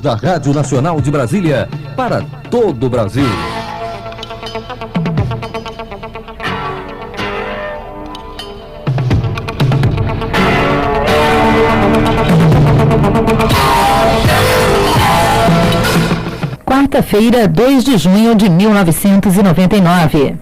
da Rádio Nacional de Brasília, para todo o Brasil. Quarta-feira, 2 de junho de 1999.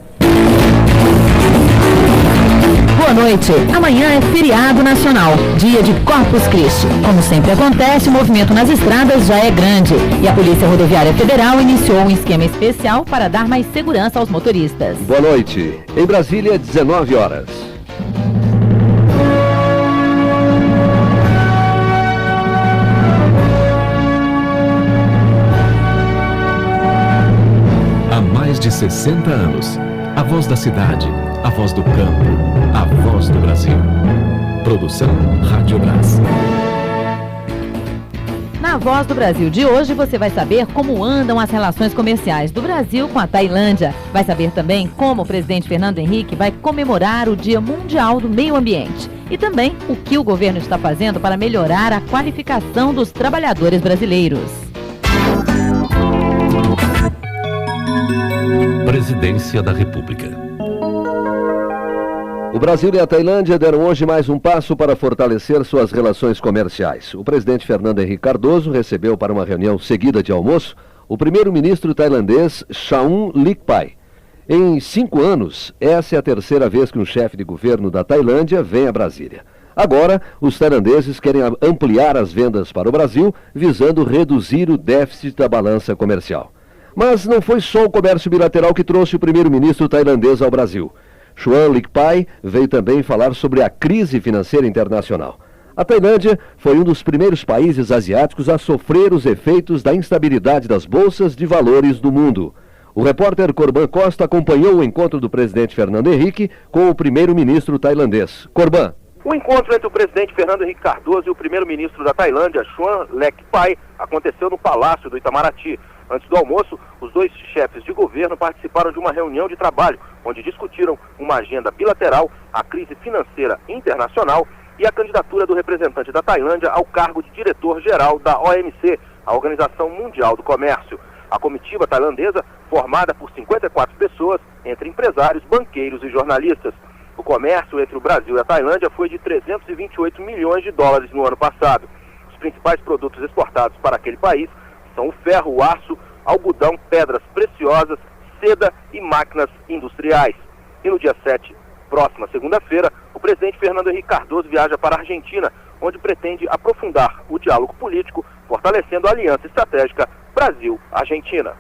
Boa noite. Amanhã é feriado nacional, dia de Corpus Christi. Como sempre acontece, o movimento nas estradas já é grande e a Polícia Rodoviária Federal iniciou um esquema especial para dar mais segurança aos motoristas. Boa noite. Em Brasília, 19 horas. Há mais de 60 anos, a voz da cidade, a voz do campo, a voz do Brasil. Produção Rádio Brás. Na Voz do Brasil de hoje, você vai saber como andam as relações comerciais do Brasil com a Tailândia. Vai saber também como o presidente Fernando Henrique vai comemorar o Dia Mundial do Meio Ambiente. E também o que o governo está fazendo para melhorar a qualificação dos trabalhadores brasileiros. Presidência da República. O Brasil e a Tailândia deram hoje mais um passo para fortalecer suas relações comerciais. O presidente Fernando Henrique Cardoso recebeu para uma reunião seguida de almoço o primeiro-ministro tailandês Chaun Likpai. Em 5 anos, essa é a terceira vez que um chefe de governo da Tailândia vem a Brasília. Agora, os tailandeses querem ampliar as vendas para o Brasil, visando reduzir o déficit da balança comercial. Mas não foi só o comércio bilateral que trouxe o primeiro-ministro tailandês ao Brasil. Chaun Likpai veio também falar sobre a crise financeira internacional. A Tailândia foi um dos primeiros países asiáticos a sofrer os efeitos da instabilidade das bolsas de valores do mundo. O repórter Corban Costa acompanhou o encontro do presidente Fernando Henrique com o primeiro-ministro tailandês. Corban. O encontro entre o presidente Fernando Henrique Cardoso e o primeiro-ministro da Tailândia, Chaun Likpai, aconteceu no Palácio do Itamaraty. Antes do almoço, os dois chefes de governo participaram de uma reunião de trabalho, onde discutiram uma agenda bilateral, a crise financeira internacional e a candidatura do representante da Tailândia ao cargo de diretor-geral da OMC, a Organização Mundial do Comércio. A comitiva tailandesa, formada por 54 pessoas, entre empresários, banqueiros e jornalistas. O comércio entre o Brasil e a Tailândia foi de 328 milhões de dólares no ano passado. Os principais produtos exportados para aquele país são o ferro, o aço, algodão, pedras preciosas, seda e máquinas industriais. E no dia 7, próxima segunda-feira, o presidente Fernando Henrique Cardoso viaja para a Argentina, onde pretende aprofundar o diálogo político, fortalecendo a aliança estratégica Brasil-Argentina.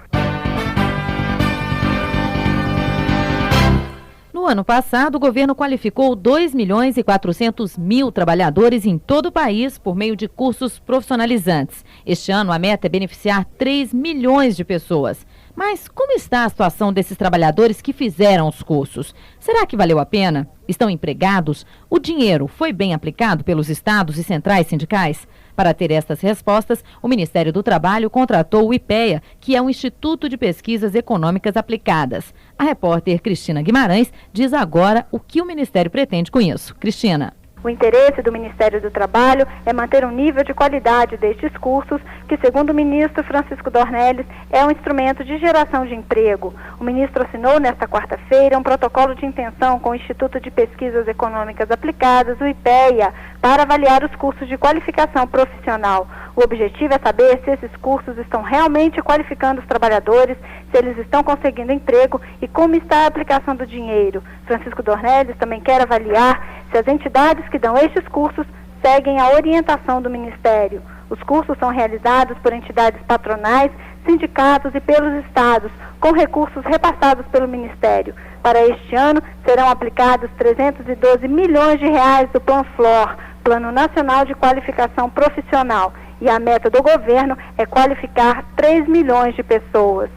No ano passado, o governo qualificou 2.400.000 trabalhadores em todo o país por meio de cursos profissionalizantes. Este ano, a meta é beneficiar 3 milhões de pessoas. Mas como está a situação desses trabalhadores que fizeram os cursos? Será que valeu a pena? Estão empregados? O dinheiro foi bem aplicado pelos estados e centrais sindicais? Para ter estas respostas, o Ministério do Trabalho contratou o IPEA, que é um Instituto de Pesquisas Econômicas Aplicadas. A repórter Cristina Guimarães diz agora o que o Ministério pretende com isso. Cristina. O interesse do Ministério do Trabalho é manter um nível de qualidade destes cursos, que, segundo o ministro Francisco Dornelles, é um instrumento de geração de emprego. O ministro assinou nesta quarta-feira um protocolo de intenção com o Instituto de Pesquisas Econômicas Aplicadas, o IPEA, para avaliar os cursos de qualificação profissional. O objetivo é saber se esses cursos estão realmente qualificando os trabalhadores, se eles estão conseguindo emprego e como está a aplicação do dinheiro. Francisco Dornelles também quer avaliar se as entidades que dão estes cursos seguem a orientação do Ministério. Os cursos são realizados por entidades patronais, sindicatos e pelos estados, com recursos repassados pelo Ministério. Para este ano, serão aplicados 312 milhões de reais do Planflor, Plano Nacional de Qualificação Profissional. E a meta do governo é qualificar 3 milhões de pessoas.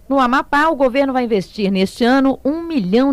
No Amapá, o governo vai investir neste ano R$1 milhão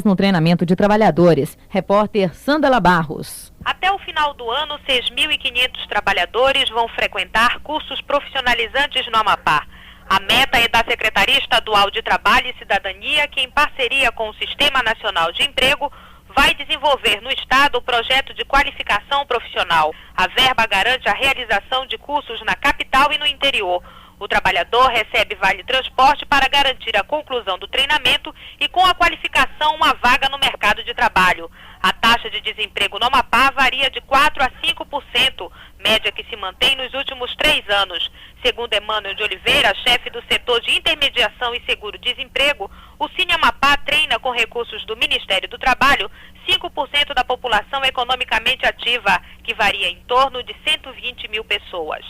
no treinamento de trabalhadores. Repórter Sandra Barros. Até o final do ano, 6.500 trabalhadores vão frequentar cursos profissionalizantes no Amapá. A meta é da Secretaria Estadual de Trabalho e Cidadania, que, em parceria com o Sistema Nacional de Emprego, vai desenvolver no Estado o projeto de qualificação profissional. A verba garante a realização de cursos na capital e no interior. O trabalhador recebe vale transporte para garantir a conclusão do treinamento e, com a qualificação, uma vaga no mercado de trabalho. A taxa de desemprego no Amapá varia de 4% a 5%, média que se mantém nos últimos 3 anos. Segundo Emmanuel de Oliveira, chefe do setor de intermediação e seguro-desemprego, o Cine Amapá treina com recursos do Ministério do Trabalho 5% da população economicamente ativa, que varia em torno de 120 mil pessoas.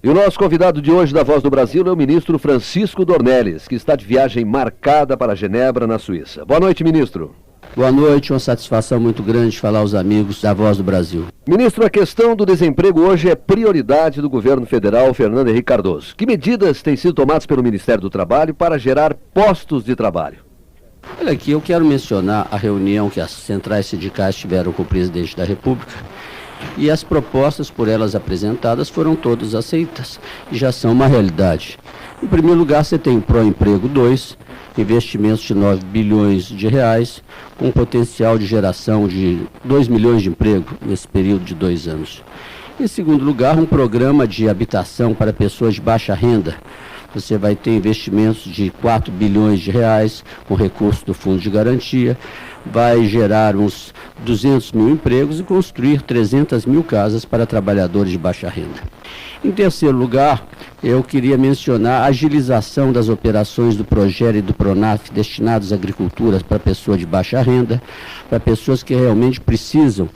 E o nosso convidado de hoje da Voz do Brasil é o ministro Francisco Dornelles, que está de viagem marcada para Genebra, na Suíça. Boa noite, ministro. Boa noite, uma satisfação muito grande falar aos amigos da Voz do Brasil. Ministro, a questão do desemprego hoje é prioridade do governo federal, Fernando Henrique Cardoso. Que medidas têm sido tomadas pelo Ministério do Trabalho para gerar postos de trabalho? Olha aqui, eu quero mencionar a reunião que as centrais sindicais tiveram com o presidente da República. E as propostas por elas apresentadas foram todas aceitas e já são uma realidade. Em primeiro lugar, você tem o Proemprego 2, investimentos de 9 bilhões de reais, com potencial de geração de 2 milhões de emprego nesse período de 2 anos. Em segundo lugar, um programa de habitação para pessoas de baixa renda. Você vai ter investimentos de 4 bilhões de reais com recurso do Fundo de Garantia, vai gerar uns 200 mil empregos e construir 300 mil casas para trabalhadores de baixa renda. Em terceiro lugar, eu queria mencionar a agilização das operações do Progera e do Pronaf destinados à agricultura para pessoas de baixa renda, para pessoas que realmente precisam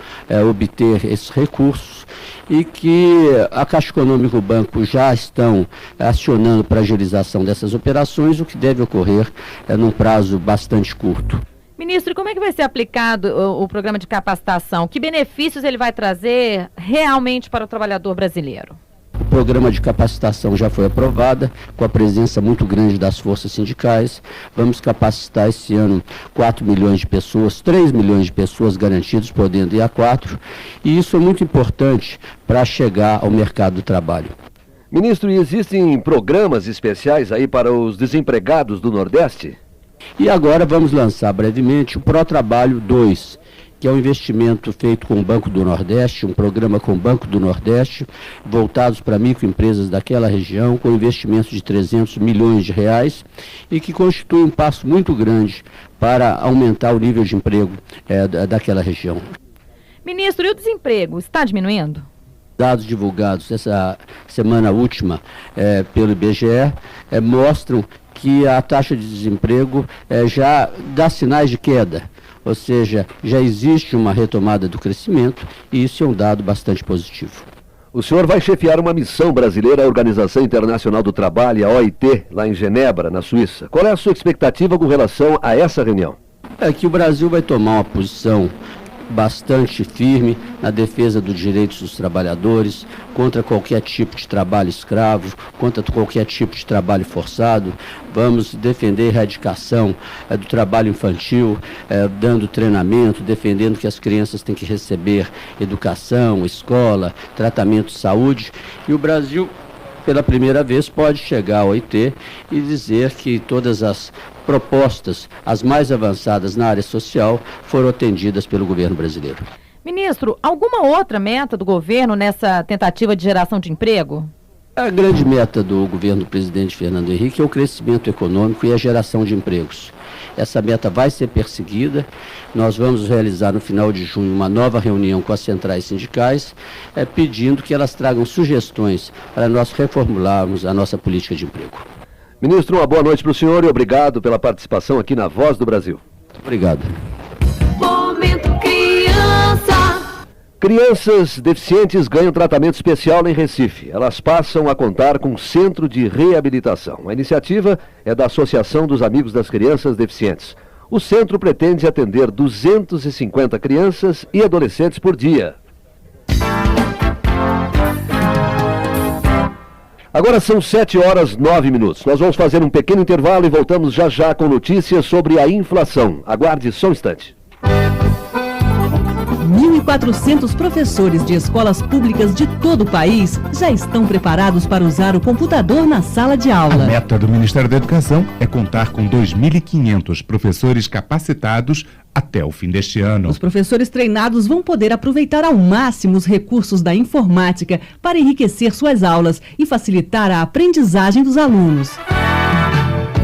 obter esses recursos e que a Caixa Econômica e o Banco já estão acionando para a agilização dessas operações, o que deve ocorrer num prazo bastante curto. Ministro, e como é que vai ser aplicado o programa de capacitação? Que benefícios ele vai trazer realmente para o trabalhador brasileiro? O programa de capacitação já foi aprovado, com a presença muito grande das forças sindicais. Vamos capacitar esse ano 4 milhões de pessoas, 3 milhões de pessoas garantidas, podendo ir a 4. E isso é muito importante para chegar ao mercado do trabalho. Ministro, e existem programas especiais aí para os desempregados do Nordeste? E agora vamos lançar brevemente o ProTrabalho 2, que é um investimento feito com o Banco do Nordeste, um programa com o Banco do Nordeste, voltados para microempresas daquela região, com investimentos de 300 milhões de reais, e que constitui um passo muito grande para aumentar o nível de emprego daquela região. Ministro, e o desemprego está diminuindo? Dados divulgados essa semana última pelo IBGE mostram que a taxa de desemprego já dá sinais de queda, ou seja, já existe uma retomada do crescimento e isso é um dado bastante positivo. O senhor vai chefiar uma missão brasileira à Organização Internacional do Trabalho, a OIT, lá em Genebra, na Suíça. Qual é a sua expectativa com relação a essa reunião? É que o Brasil vai tomar uma posição bastante firme na defesa dos direitos dos trabalhadores, contra qualquer tipo de trabalho escravo, contra qualquer tipo de trabalho forçado. Vamos defender a erradicação do trabalho infantil, dando treinamento, defendendo que as crianças têm que receber educação, escola, tratamento de saúde. E o Brasil, pela primeira vez, pode chegar ao OIT e dizer que todas as propostas, as mais avançadas na área social, foram atendidas pelo governo brasileiro. Ministro, alguma outra meta do governo nessa tentativa de geração de emprego? A grande meta do governo do presidente Fernando Henrique é o crescimento econômico e a geração de empregos. Essa meta vai ser perseguida. Nós vamos realizar no final de junho uma nova reunião com as centrais sindicais, pedindo que elas tragam sugestões para nós reformularmos a nossa política de emprego. Ministro, uma boa noite para o senhor e obrigado pela participação aqui na Voz do Brasil. Obrigado. Momento Criança. Crianças deficientes ganham tratamento especial em Recife. Elas passam a contar com um centro de reabilitação. A iniciativa é da Associação dos Amigos das Crianças Deficientes. O centro pretende atender 250 crianças e adolescentes por dia. Agora são 7h09. Nós vamos fazer um pequeno intervalo e voltamos já já com notícias sobre a inflação. Aguarde só um instante. 400 professores de escolas públicas de todo o país já estão preparados para usar o computador na sala de aula. A meta do Ministério da Educação é contar com 2.500 professores capacitados até o fim deste ano. Os professores treinados vão poder aproveitar ao máximo os recursos da informática para enriquecer suas aulas e facilitar a aprendizagem dos alunos.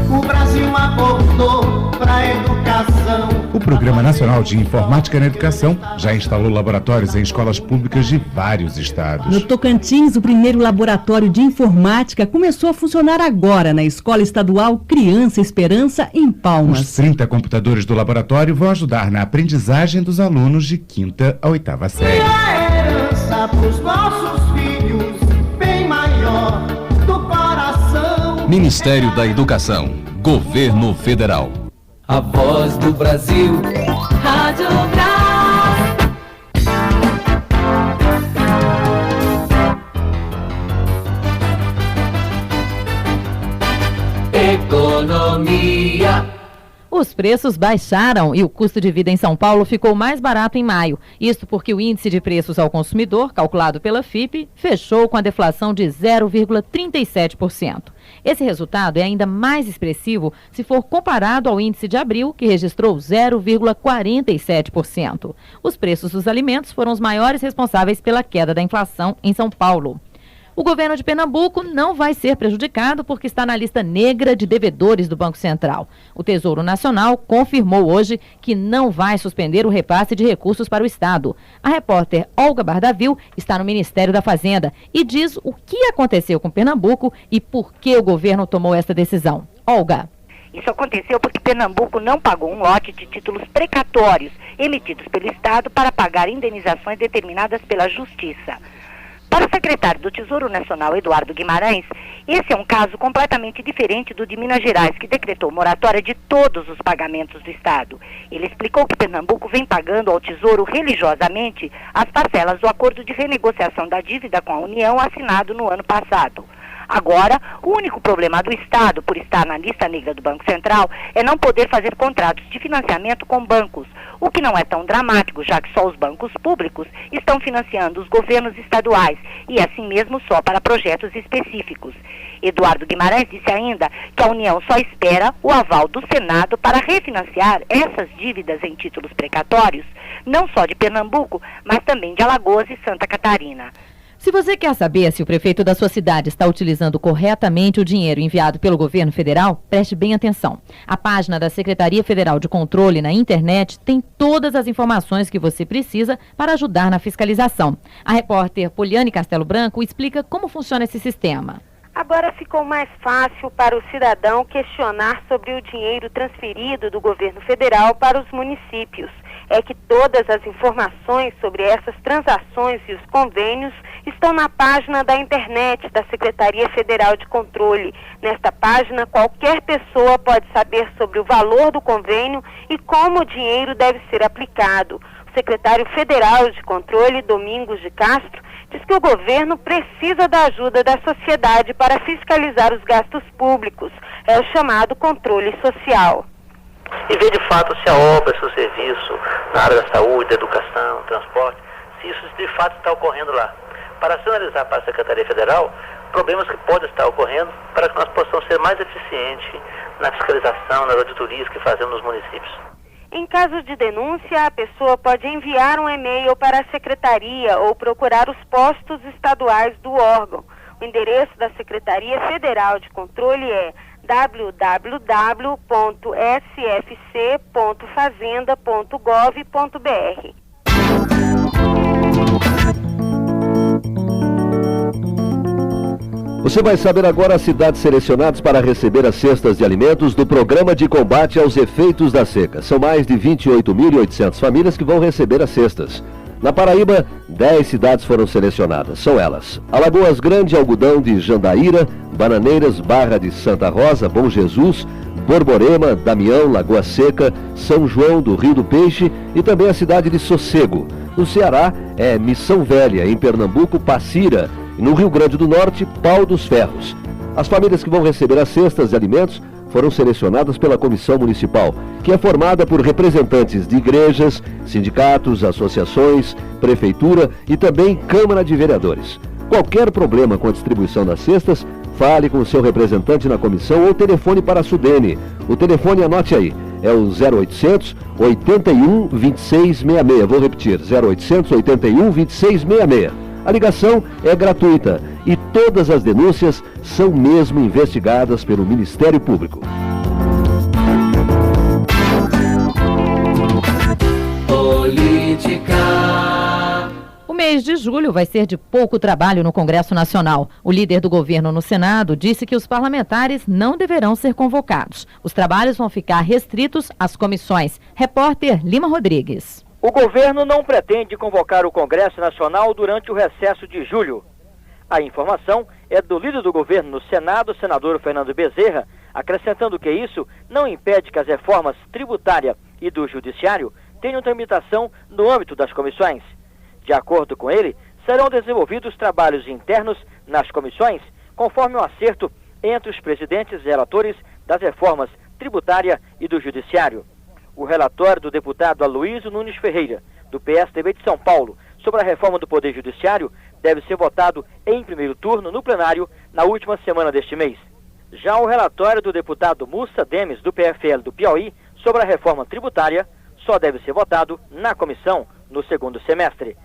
O Brasil apostou para a educação. O Programa Nacional de Informática na Educação já instalou laboratórios em escolas públicas de vários estados. No Tocantins, o primeiro laboratório de informática começou a funcionar agora na Escola Estadual Criança Esperança, em Palmas. Os 30 computadores do laboratório vão ajudar na aprendizagem dos alunos de 5ª a 8ª série. E a herança pros nossos filhos, bem maior do coração. Ministério da Educação, Governo Federal. A voz do Brasil. Rádio Brás. Economia. Os preços baixaram e o custo de vida em São Paulo ficou mais barato em maio. Isto porque o índice de preços ao consumidor, calculado pela FIPE, fechou com a deflação de 0,37%. Esse resultado é ainda mais expressivo se for comparado ao índice de abril, que registrou 0,47%. Os preços dos alimentos foram os maiores responsáveis pela queda da inflação em São Paulo. O governo de Pernambuco não vai ser prejudicado porque está na lista negra de devedores do Banco Central. O Tesouro Nacional confirmou hoje que não vai suspender o repasse de recursos para o Estado. A repórter Olga Bardavil está no Ministério da Fazenda e diz o que aconteceu com Pernambuco e por que o governo tomou essa decisão. Olga. Isso aconteceu porque Pernambuco não pagou um lote de títulos precatórios emitidos pelo Estado para pagar indenizações determinadas pela Justiça. Para o secretário do Tesouro Nacional, Eduardo Guimarães, esse é um caso completamente diferente do de Minas Gerais, que decretou moratória de todos os pagamentos do Estado. Ele explicou que Pernambuco vem pagando ao Tesouro religiosamente as parcelas do acordo de renegociação da dívida com a União assinado no ano passado. Agora, o único problema do Estado, por estar na lista negra do Banco Central, é não poder fazer contratos de financiamento com bancos, o que não é tão dramático, já que só os bancos públicos estão financiando os governos estaduais e, assim mesmo, só para projetos específicos. Eduardo Guimarães disse ainda que a União só espera o aval do Senado para refinanciar essas dívidas em títulos precatórios, não só de Pernambuco, mas também de Alagoas e Santa Catarina. Se você quer saber se o prefeito da sua cidade está utilizando corretamente o dinheiro enviado pelo governo federal, preste bem atenção. A página da Secretaria Federal de Controle na internet tem todas as informações que você precisa para ajudar na fiscalização. A repórter Poliane Castelo Branco explica como funciona esse sistema. Agora ficou mais fácil para o cidadão questionar sobre o dinheiro transferido do governo federal para os municípios. É que todas as informações sobre essas transações e os convênios estão na página da internet da Secretaria Federal de Controle. Nesta página, qualquer pessoa pode saber sobre o valor do convênio e como o dinheiro deve ser aplicado. O secretário federal de Controle, Domingos de Castro, diz que o governo precisa da ajuda da sociedade para fiscalizar os gastos públicos. É o chamado controle social. E ver de fato se a obra, se o serviço na área da saúde, da educação, transporte, se isso de fato está ocorrendo lá. Para sinalizar para a Secretaria Federal problemas que podem estar ocorrendo para que nós possamos ser mais eficientes na fiscalização, nas auditorias que fazemos nos municípios. Em caso de denúncia, a pessoa pode enviar um e-mail para a Secretaria ou procurar os postos estaduais do órgão. O endereço da Secretaria Federal de Controle é www.sfc.fazenda.gov.br. Você vai saber agora as cidades selecionadas para receber as cestas de alimentos do Programa de Combate aos Efeitos da Seca. São mais de 28.800 famílias que vão receber as cestas. Na Paraíba, 10 cidades foram selecionadas. São elas: Alagoas Grande, Algodão de Jandaíra, Bananeiras, Barra de Santa Rosa, Bom Jesus, Borborema, Damião, Lagoa Seca, São João do Rio do Peixe e também a cidade de Sossego. No Ceará é Missão Velha, em Pernambuco, Passira, e no Rio Grande do Norte, Pau dos Ferros. As famílias que vão receber as cestas de alimentos foram selecionadas pela Comissão Municipal, que é formada por representantes de igrejas, sindicatos, associações, prefeitura e também Câmara de Vereadores. Qualquer problema com a distribuição das cestas, fale com o seu representante na comissão ou telefone para a Sudene. O telefone, anote aí, é o 0800 81 2666. Vou repetir, 0800 81 2666. A ligação é gratuita e todas as denúncias são mesmo investigadas pelo Ministério Público. Política. O mês de julho vai ser de pouco trabalho no Congresso Nacional. O líder do governo no Senado disse que os parlamentares não deverão ser convocados. Os trabalhos vão ficar restritos às comissões. Repórter Lima Rodrigues. O governo não pretende convocar o Congresso Nacional durante o recesso de julho. A informação é do líder do governo no Senado, senador Fernando Bezerra, acrescentando que isso não impede que as reformas tributária e do judiciário tenham tramitação no âmbito das comissões. De acordo com ele, serão desenvolvidos trabalhos internos nas comissões, conforme um acerto entre os presidentes e relatores das reformas tributária e do judiciário. O relatório do deputado Aloysio Nunes Ferreira, do PSDB de São Paulo, sobre a reforma do Poder Judiciário, deve ser votado em primeiro turno no plenário na última semana deste mês. Já o relatório do deputado Mussa Demes, do PFL do Piauí, sobre a reforma tributária, só deve ser votado na comissão no segundo semestre.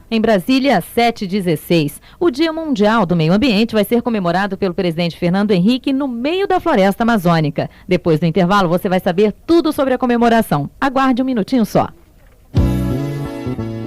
Em Brasília, 7h16, o Dia Mundial do Meio Ambiente vai ser comemorado pelo presidente Fernando Henrique no meio da floresta amazônica. Depois do intervalo, você vai saber tudo sobre a comemoração. Aguarde um minutinho só.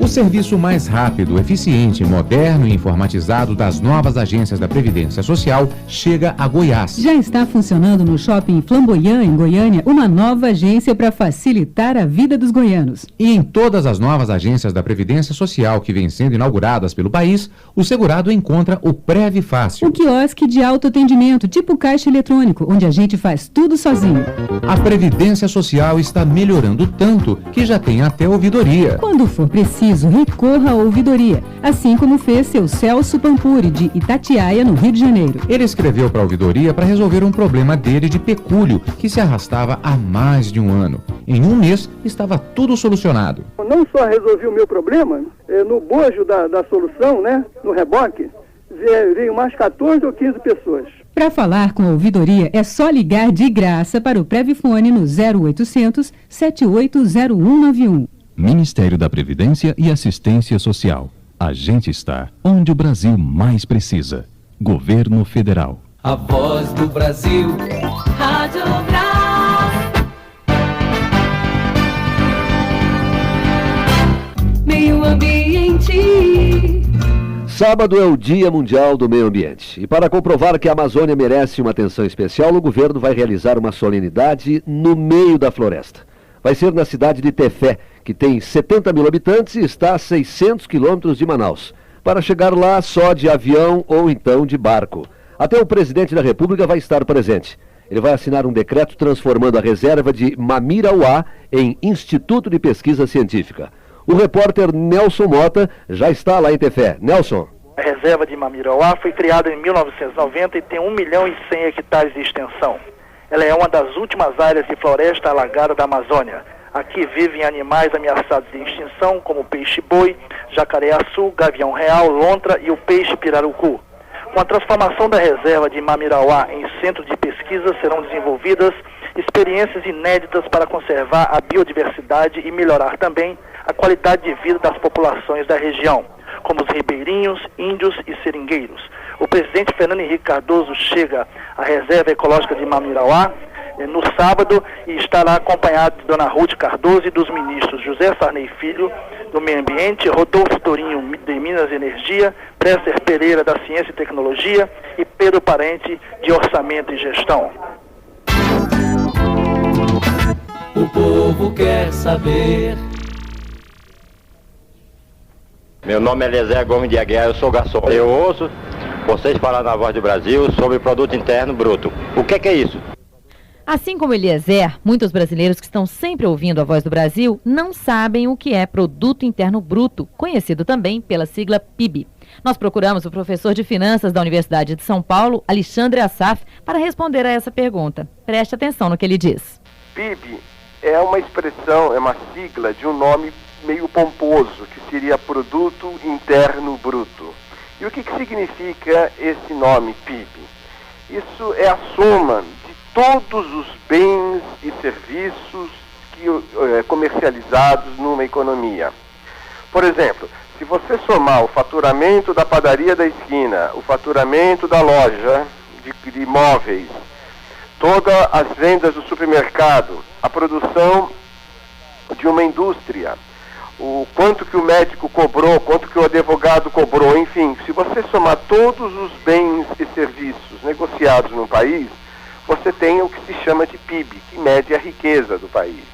O serviço mais rápido, eficiente, moderno e informatizado das novas agências da Previdência Social chega a Goiás. Já está funcionando no Shopping Flamboyant, em Goiânia, uma nova agência para facilitar a vida dos goianos. E em todas as novas agências da Previdência Social que vêm sendo inauguradas pelo país, o segurado encontra o Prev Fácil. Um quiosque de autoatendimento, tipo caixa eletrônico, onde a gente faz tudo sozinho. A Previdência Social está melhorando tanto que já tem até ouvidoria. Quando for preciso, recorra à ouvidoria, assim como fez seu Celso Pampuri, de Itatiaia, no Rio de Janeiro. Ele escreveu para a ouvidoria para resolver um problema dele de pecúlio, que se arrastava há mais de um ano. Em um mês, estava tudo solucionado. Não só resolvi o meu problema, no bojo da solução, né, no reboque, veio mais 14 ou 15 pessoas. Para falar com a ouvidoria, é só ligar de graça para o Previfone no 0800 780191. Ministério da Previdência e Assistência Social. A gente está onde o Brasil mais precisa. Governo Federal. A voz do Brasil. Rádio Brás. Meio Ambiente. Sábado é o Dia Mundial do Meio Ambiente. E para comprovar que a Amazônia merece uma atenção especial, o governo vai realizar uma solenidade no meio da floresta. Vai ser na cidade de Tefé, que tem 70 mil habitantes e está a 600 quilômetros de Manaus. Para chegar lá só de avião ou então de barco. Até o presidente da República vai estar presente. Ele vai assinar um decreto transformando a reserva de Mamirauá em Instituto de Pesquisa Científica. O repórter Nelson Mota já está lá em Tefé. Nelson. A reserva de Mamirauá foi criada em 1990 e tem 1 milhão e 100 hectares de extensão. Ela é uma das últimas áreas de floresta alagada da Amazônia. Aqui vivem animais ameaçados de extinção, como o peixe-boi, jacaré-açu, gavião real, lontra e o peixe pirarucu. Com a transformação da reserva de Mamirauá em centro de pesquisa, serão desenvolvidas experiências inéditas para conservar a biodiversidade e melhorar também a qualidade de vida das populações da região, como os ribeirinhos, índios e seringueiros. O presidente Fernando Henrique Cardoso chega à Reserva Ecológica de Mamirauá no sábado e estará acompanhado de Dona Ruth Cardoso e dos ministros José Sarney Filho, do Meio Ambiente, Rodolfo Torinho, de Minas e Energia, Presser Pereira, da Ciência e Tecnologia e Pedro Parente, de Orçamento e Gestão. O povo quer saber. Meu nome é Eliezer Gomes de Aguiar, eu sou garçom. Eu ouço vocês falar na Voz do Brasil sobre Produto Interno Bruto. O que é isso? Assim como Eliezer, muitos brasileiros que estão sempre ouvindo a Voz do Brasil não sabem o que é Produto Interno Bruto, conhecido também pela sigla PIB. Nós procuramos o professor de Finanças da Universidade de São Paulo, Alexandre Assaf, para responder a essa pergunta. Preste atenção no que ele diz. PIB é uma expressão, é uma sigla de um nome meio pomposo, que seria Produto Interno Bruto. E o que significa esse nome PIB? Isso é a soma de todos os bens e serviços comercializados numa economia. Por exemplo, se você somar o faturamento da padaria da esquina, o faturamento da loja de imóveis, todas as vendas do supermercado, a produção de uma indústria, o quanto que o médico cobrou, quanto que o advogado cobrou, enfim, se você somar todos os bens e serviços negociados no país, você tem o que se chama de PIB, que mede a riqueza do país.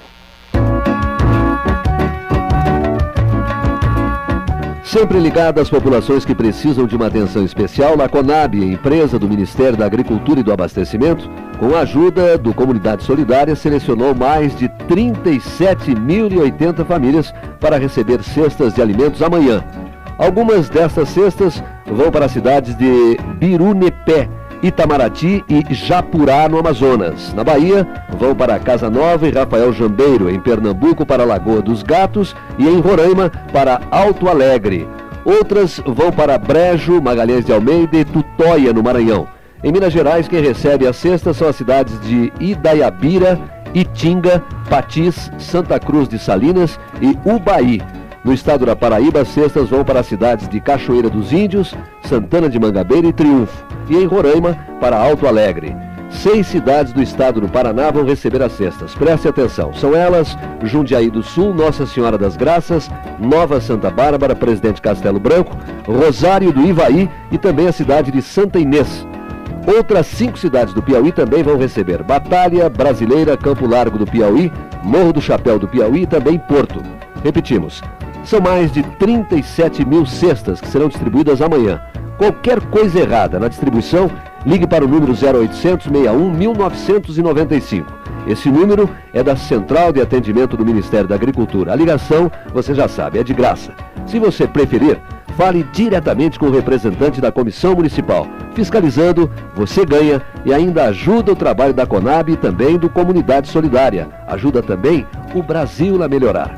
Sempre ligada às populações que precisam de uma atenção especial, a Conab, empresa do Ministério da Agricultura e do Abastecimento, com a ajuda do Comunidade Solidária, selecionou mais de 37.080 famílias para receber cestas de alimentos amanhã. Algumas destas cestas vão para as cidades de Birunepé, Itamaraty e Japurá, no Amazonas. Na Bahia, vão para Casa Nova e Rafael Jambeiro, em Pernambuco para Lagoa dos Gatos e em Roraima para Alto Alegre. Outras vão para Brejo, Magalhães de Almeida e Tutóia, no Maranhão. Em Minas Gerais, quem recebe as cestas são as cidades de Idaiabira, Itinga, Patis, Santa Cruz de Salinas e Ubaí. No estado da Paraíba, as cestas vão para as cidades de Cachoeira dos Índios, Santana de Mangabeira e Triunfo. E em Roraima, para Alto Alegre. 6 cidades do estado do Paraná vão receber as cestas. Preste atenção. São elas: Jundiaí do Sul, Nossa Senhora das Graças, Nova Santa Bárbara, Presidente Castelo Branco, Rosário do Ivaí e também a cidade de Santa Inês. Outras 5 cidades do Piauí também vão receber: Batalha, Brasileira, Campo Largo do Piauí, Morro do Chapéu do Piauí e também Porto. Repetimos, são mais de 37.000 cestas que serão distribuídas amanhã. Qualquer coisa errada na distribuição, ligue para o número 0800 61 1995. Esse número é da Central de Atendimento do Ministério da Agricultura. A ligação, você já sabe, é de graça. Se você preferir, fale diretamente com o representante da Comissão Municipal. Fiscalizando, você ganha e ainda ajuda o trabalho da Conab e também do Comunidade Solidária. Ajuda também o Brasil a melhorar.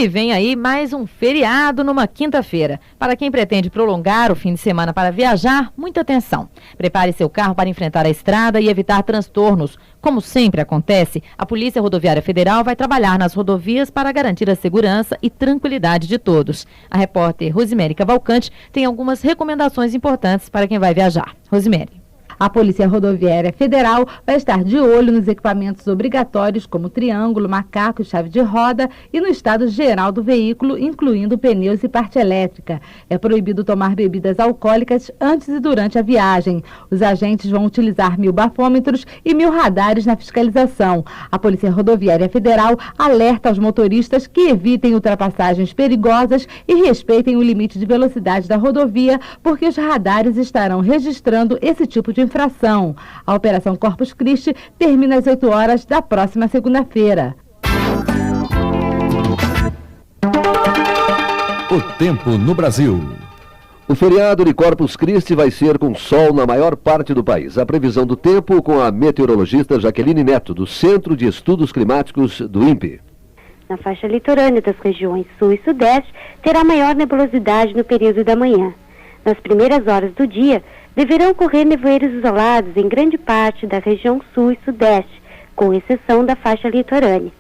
E vem aí mais um feriado numa quinta-feira. Para quem pretende prolongar o fim de semana para viajar, muita atenção. Prepare seu carro para enfrentar a estrada e evitar transtornos. Como sempre acontece, a Polícia Rodoviária Federal vai trabalhar nas rodovias para garantir a segurança e tranquilidade de todos. A repórter Rosimere Cavalcante tem algumas recomendações importantes para quem vai viajar. Rosimere. A Polícia Rodoviária Federal vai estar de olho nos equipamentos obrigatórios como triângulo, macaco e chave de roda e no estado geral do veículo, incluindo pneus e parte elétrica. É proibido tomar bebidas alcoólicas antes e durante a viagem. Os agentes vão utilizar 1000 bafômetros e 1000 radares na fiscalização. A Polícia Rodoviária Federal alerta aos motoristas que evitem ultrapassagens perigosas e respeitem o limite de velocidade da rodovia, porque os radares estarão registrando esse tipo de infração. A Operação Corpus Christi termina às 8 horas da próxima segunda-feira. O tempo no Brasil. O feriado de Corpus Christi vai ser com sol na maior parte do país. A previsão do tempo com a meteorologista Jaqueline Neto, do Centro de Estudos Climáticos do INPE. Na faixa litorânea das regiões sul e sudeste, terá maior nebulosidade no período da manhã. Nas primeiras horas do dia, deverão ocorrer nevoeiros isolados em grande parte da região sul e sudeste, com exceção da faixa litorânea.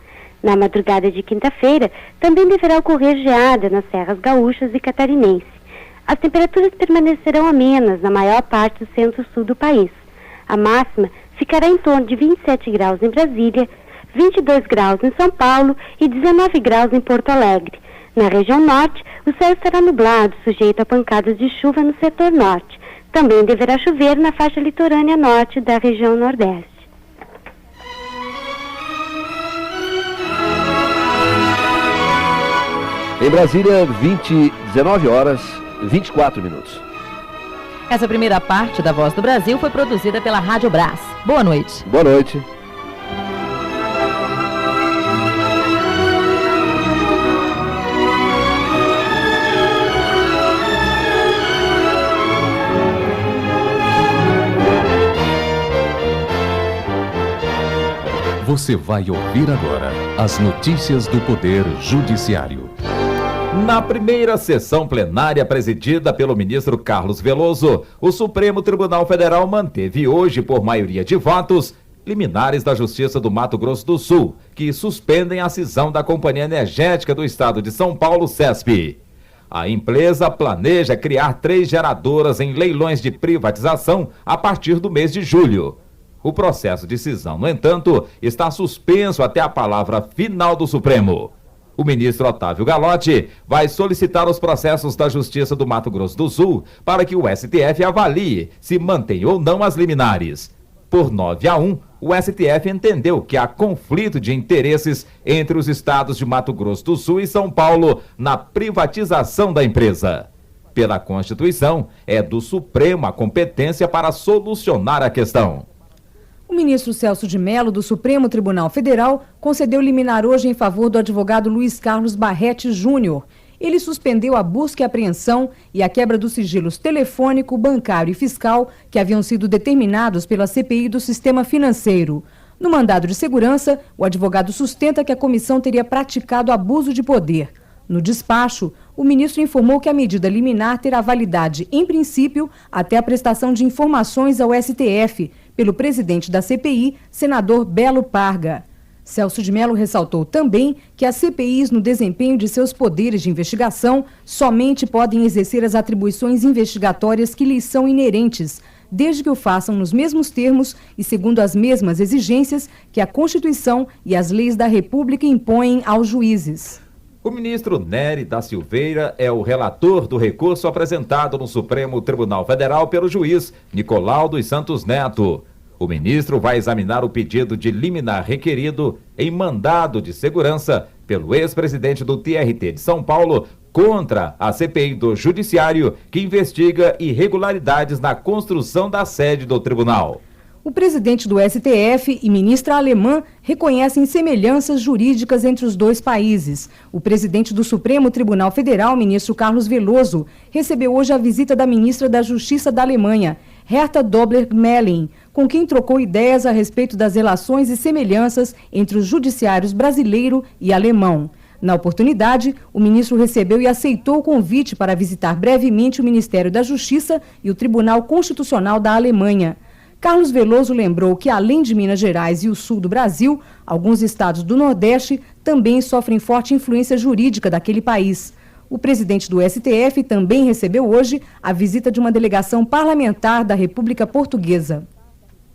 Na madrugada de quinta-feira, também deverá ocorrer geada nas serras gaúchas e catarinense. As temperaturas permanecerão amenas na maior parte do centro-sul do país. A máxima ficará em torno de 27 graus em Brasília, 22 graus em São Paulo e 19 graus em Porto Alegre. Na região norte, o céu estará nublado, sujeito a pancadas de chuva no setor norte. Também deverá chover na faixa litorânea norte da região nordeste. Em Brasília, 19 horas 24 minutos. Essa primeira parte da Voz do Brasil foi produzida pela Rádio Brás. Boa noite. Boa noite. Você vai ouvir agora as notícias do Poder Judiciário. Na primeira sessão plenária presidida pelo ministro Carlos Veloso, o Supremo Tribunal Federal manteve hoje, por maioria de votos, liminares da Justiça do Mato Grosso do Sul, que suspendem a cisão da Companhia Energética do Estado de São Paulo, CESP. A empresa planeja criar 3 geradoras em leilões de privatização a partir do mês de julho. O processo de cisão, no entanto, está suspenso até a palavra final do Supremo. O ministro Otávio Galotti vai solicitar os processos da Justiça do Mato Grosso do Sul para que o STF avalie se mantém ou não as liminares. Por 9-1, o STF entendeu que há conflito de interesses entre os estados de Mato Grosso do Sul e São Paulo na privatização da empresa. Pela Constituição, é do Supremo a competência para solucionar a questão. O ministro Celso de Mello, do Supremo Tribunal Federal, concedeu liminar hoje em favor do advogado Luiz Carlos Barretti Júnior. Ele suspendeu a busca e apreensão e a quebra dos sigilos telefônico, bancário e fiscal que haviam sido determinados pela CPI do Sistema Financeiro. No mandado de segurança, o advogado sustenta que a comissão teria praticado abuso de poder. No despacho, o ministro informou que a medida liminar terá validade, em princípio, até a prestação de informações ao STF, pelo presidente da CPI, senador Belo Parga. Celso de Mello ressaltou também que as CPIs, no desempenho de seus poderes de investigação, somente podem exercer as atribuições investigatórias que lhes são inerentes, desde que o façam nos mesmos termos e segundo as mesmas exigências que a Constituição e as leis da República impõem aos juízes. O ministro Nery da Silveira é o relator do recurso apresentado no Supremo Tribunal Federal pelo juiz Nicolau dos Santos Neto. O ministro vai examinar o pedido de liminar requerido em mandado de segurança pelo ex-presidente do TRT de São Paulo contra a CPI do Judiciário, que investiga irregularidades na construção da sede do tribunal. O presidente do STF e ministra alemã reconhecem semelhanças jurídicas entre os dois países. O presidente do Supremo Tribunal Federal, ministro Carlos Veloso, recebeu hoje a visita da ministra da Justiça da Alemanha, Herta Dobler-Gmelin, com quem trocou ideias a respeito das relações e semelhanças entre os judiciários brasileiro e alemão. Na oportunidade, o ministro recebeu e aceitou o convite para visitar brevemente o Ministério da Justiça e o Tribunal Constitucional da Alemanha. Carlos Veloso lembrou que, além de Minas Gerais e o sul do Brasil, alguns estados do Nordeste também sofrem forte influência jurídica daquele país. O presidente do STF também recebeu hoje a visita de uma delegação parlamentar da República Portuguesa.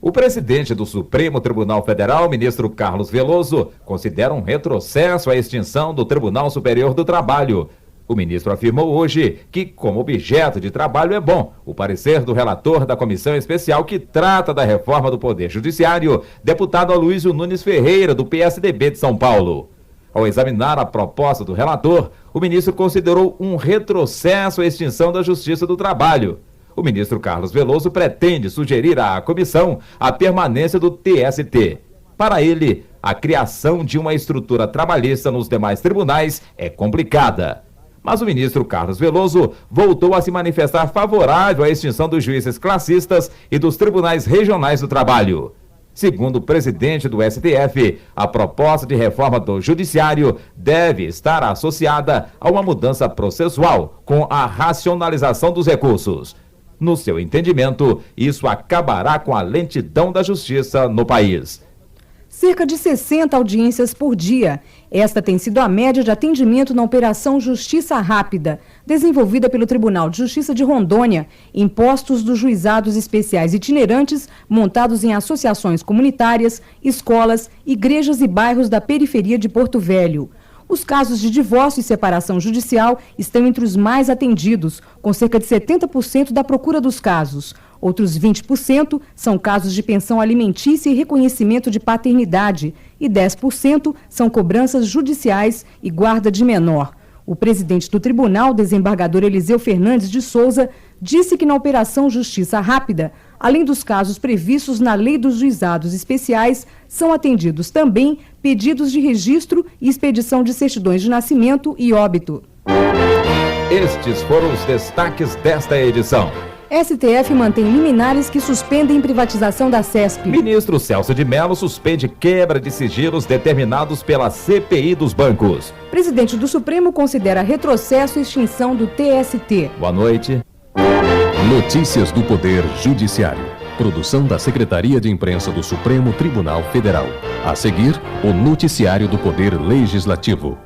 O presidente do Supremo Tribunal Federal, ministro Carlos Veloso, considera um retrocesso a extinção do Tribunal Superior do Trabalho. O ministro afirmou hoje que, como objeto de trabalho, é bom o parecer do relator da comissão especial que trata da reforma do Poder Judiciário, deputado Aloysio Nunes Ferreira, do PSDB de São Paulo. Ao examinar a proposta do relator, o ministro considerou um retrocesso à extinção da Justiça do Trabalho. O ministro Carlos Veloso pretende sugerir à comissão a permanência do TST. Para ele, a criação de uma estrutura trabalhista nos demais tribunais é complicada. Mas o ministro Carlos Veloso voltou a se manifestar favorável à extinção dos juízes classistas e dos tribunais regionais do trabalho. Segundo o presidente do STF, a proposta de reforma do Judiciário deve estar associada a uma mudança processual com a racionalização dos recursos. No seu entendimento, isso acabará com a lentidão da justiça no país. Cerca de 60 audiências por dia. Esta tem sido a média de atendimento na Operação Justiça Rápida, desenvolvida pelo Tribunal de Justiça de Rondônia, em postos dos juizados especiais itinerantes montados em associações comunitárias, escolas, igrejas e bairros da periferia de Porto Velho. Os casos de divórcio e separação judicial estão entre os mais atendidos, com cerca de 70% da procura dos casos. Outros 20% são casos de pensão alimentícia e reconhecimento de paternidade, e 10% são cobranças judiciais e guarda de menor. O presidente do tribunal, desembargador Eliseu Fernandes de Souza, disse que na Operação Justiça Rápida, além dos casos previstos na Lei dos Juizados Especiais, são atendidos também pedidos de registro e expedição de certidões de nascimento e óbito. Estes foram os destaques desta edição. STF mantém liminares que suspendem privatização da CESP. Ministro Celso de Mello suspende quebra de sigilos determinados pela CPI dos bancos. Presidente do Supremo considera retrocesso e extinção do TST. Boa noite. Notícias do Poder Judiciário. Produção da Secretaria de Imprensa do Supremo Tribunal Federal. A seguir, o Noticiário do Poder Legislativo.